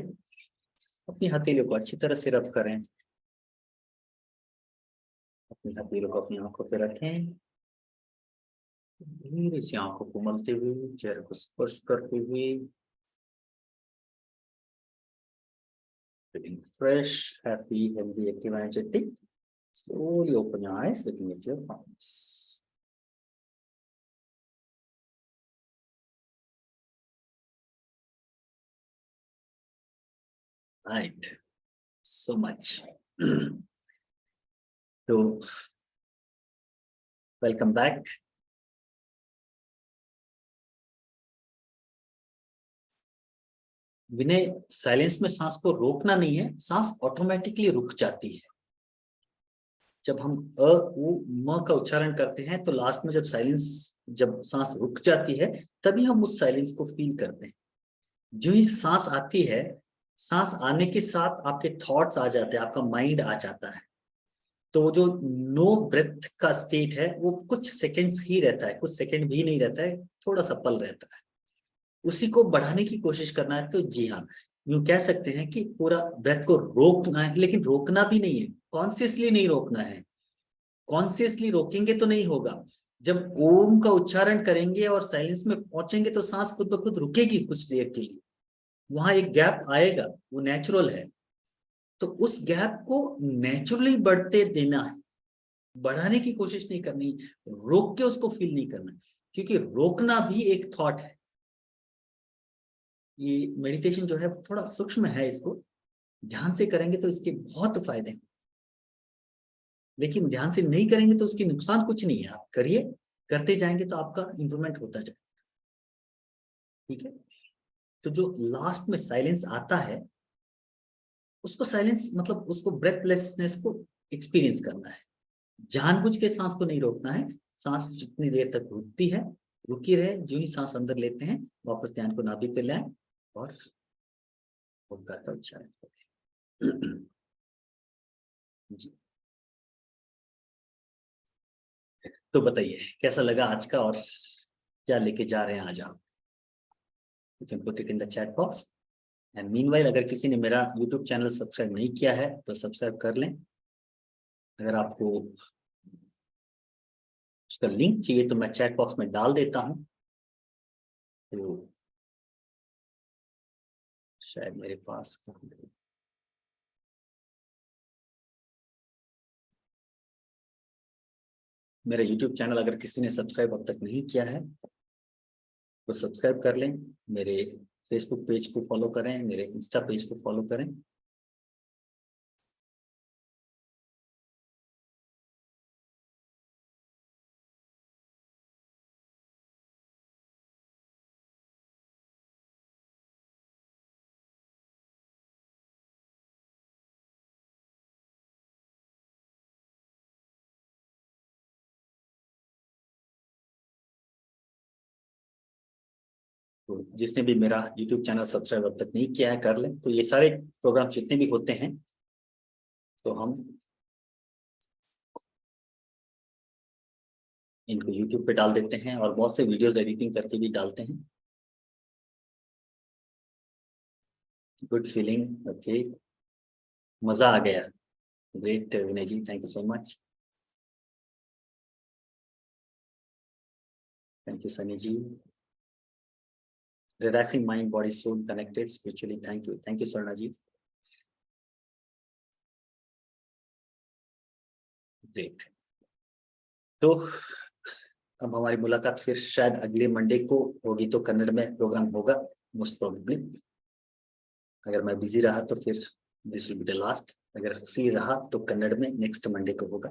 अपनी हथेलियों को अच्छी तरह से रब करें, अपनी हथेलियों को अपनी आंखों पे रखें, धीरे से आंखों को मलते हुए, चेहरे को स्पर्श करते हुए, feeling fresh, happy, healthy, active, energetic. Slowly open your eyes, looking at your palms. Right, so much. So, welcome back. Vinay, silence में सांस को रोकना नहीं है, सांस ऑटोमेटिकली रुक जाती है। जब हम अ उ म का उच्चारण करते हैं तो लास्ट में जब साइलेंस, जब सांस रुक जाती है तभी हम उस साइलेंस को फील करते हैं। जो ही सांस आती है, सांस आने के साथ आपके थॉट्स आ जाते हैं, आपका माइंड आ जाता है। तो वो जो नो ब्रेथ का स्टेट है वो कुछ सेकंड्स ही रहता है, कुछ सेकंड भी नहीं रहता है, थोड़ा सा पल रहता है। उसी को बढ़ाने की कोशिश करना है। तो जी हाँ, यूं कह सकते हैं कि पूरा ब्रेथ को रोकना है, लेकिन रोकना भी नहीं है, कॉन्शियसली नहीं रोकना है। कॉन्शियसली रोकेंगे तो नहीं होगा। जब ओम का उच्चारण करेंगे और साइलेंस में पहुंचेंगे तो सांस खुद ब खुद रुकेगी कुछ देर के लिए, वहां एक गैप आएगा, वो नेचुरल है। तो उस गैप को नेचुरली बढ़ते देना है, बढ़ाने की कोशिश नहीं करनी, रोक के उसको फील नहीं करना, क्योंकि रोकना भी एक थॉट है। ये मेडिटेशन जो है थोड़ा सूक्ष्म है, इसको ध्यान से करेंगे तो इसके बहुत फायदे हैं, लेकिन ध्यान से नहीं करेंगे तो उसके नुकसान कुछ नहीं है। आप करिए, करते जाएंगे तो आपका इंप्रूवमेंट होता जाए। ठीक है। तो जो लास्ट में साइलेंस आता है, उसको साइलेंस मतलब उसको ब्रेथलेसनेस को एक्सपीरियंस करना है। जानबूझ के सांस को नहीं रोकना है। सांस जितनी देर तक रुकती है रुकी रहे, जो ही सांस अंदर लेते हैं वापस ध्यान को नाभि पे लाएं और ओंकार का उच्चारण करें। जी, तो बताइए कैसा लगा आज का, और क्या लेके जा रहे हैं आज आप? You can put it in the chat box. And meanwhile, अगर किसी ने मेरा यूट्यूब चैनल सब्सक्राइब नहीं किया है तो सब्सक्राइब कर लें। अगर आपको उसका लिंक चाहिए तो मैं चैट बॉक्स में डाल देता हूं। तो शायद मेरे पास मेरा यूट्यूब चैनल अगर किसी ने सब्सक्राइब अब तक नहीं किया है तो सब्सक्राइब कर लें। मेरे फेसबुक पेज को फॉलो करें, मेरे इंस्टा पेज को फॉलो करें। तो जिसने भी मेरा यूट्यूब चैनल सब्सक्राइब अब तक नहीं किया है कर लें। तो ये सारे प्रोग्राम जितने भी होते हैं तो हम इनको यूट्यूब पे डाल देते हैं और बहुत से वीडियोस एडिटिंग करके भी डालते हैं। गुड फीलिंग, ओके, मजा आ गया। Great Vinay ji, thank you so much. Thank you Sunny ji. Relaxing mind, body, soul connected spiritually. Thank you Sarna ji. Great. तो अब हमारी मुलाकात फिर शायद अगले मंडे को होगी, तो कन्नड़ में प्रोग्राम होगा मोस्ट प्रोबेबली। अगर मैं बिजी रहा तो फिर this will be the last, अगर फ्री रहा तो कन्नड़ में नेक्स्ट मंडे को होगा।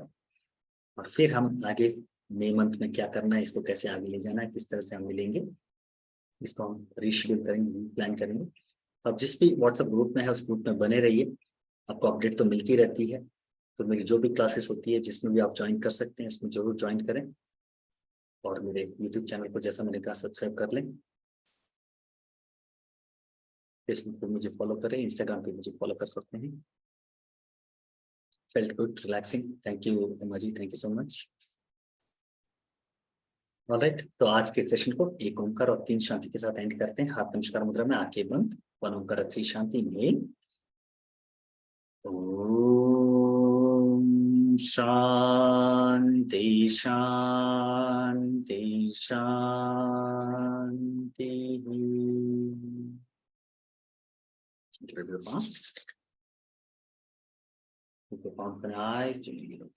और फिर हम आगे मई मंथ में क्या करना है, इसको कैसे आगे ले जाना है, किस तरह से हम मिलेंगे, इसको हम रीशेड्यूल करेंगे, प्लान करेंगे। तो आप जिस भी व्हाट्सएप ग्रुप में है उस ग्रुप में बने रहिए। आपको अपडेट तो मिलती रहती है। तो मेरी जो भी क्लासेस होती है जिसमें भी आप ज्वाइन कर सकते हैं उसमें जरूर ज्वाइन करें, और मेरे यूट्यूब चैनल को जैसा मैंने कहा सब्सक्राइब कर लें। फेसबुक पे मुझे फॉलो करें, इंस्टाग्राम पे मुझे फॉलो कर सकते हैं। Felt good, relaxing. Thank you Emma ji, thank you so much. Alright, तो आज के सेशन को एक ओंकार और 3 शांति के साथ एंड करते हैं। हाथ नमस्कार मुद्रा में, आंखें बंद, 1 ओंकार 3 शांति में। ओम शांति शांति शांति। Keep your palm open eyes,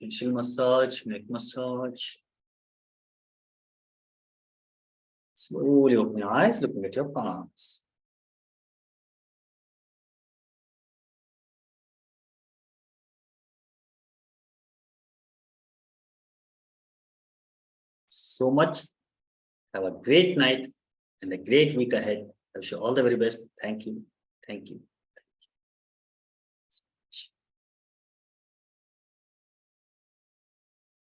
facial massage, neck massage. Slowly open your eyes, looking at your palms. So much. Have a great night and a great week ahead. I wish you all the very best. Thank you. Thank you.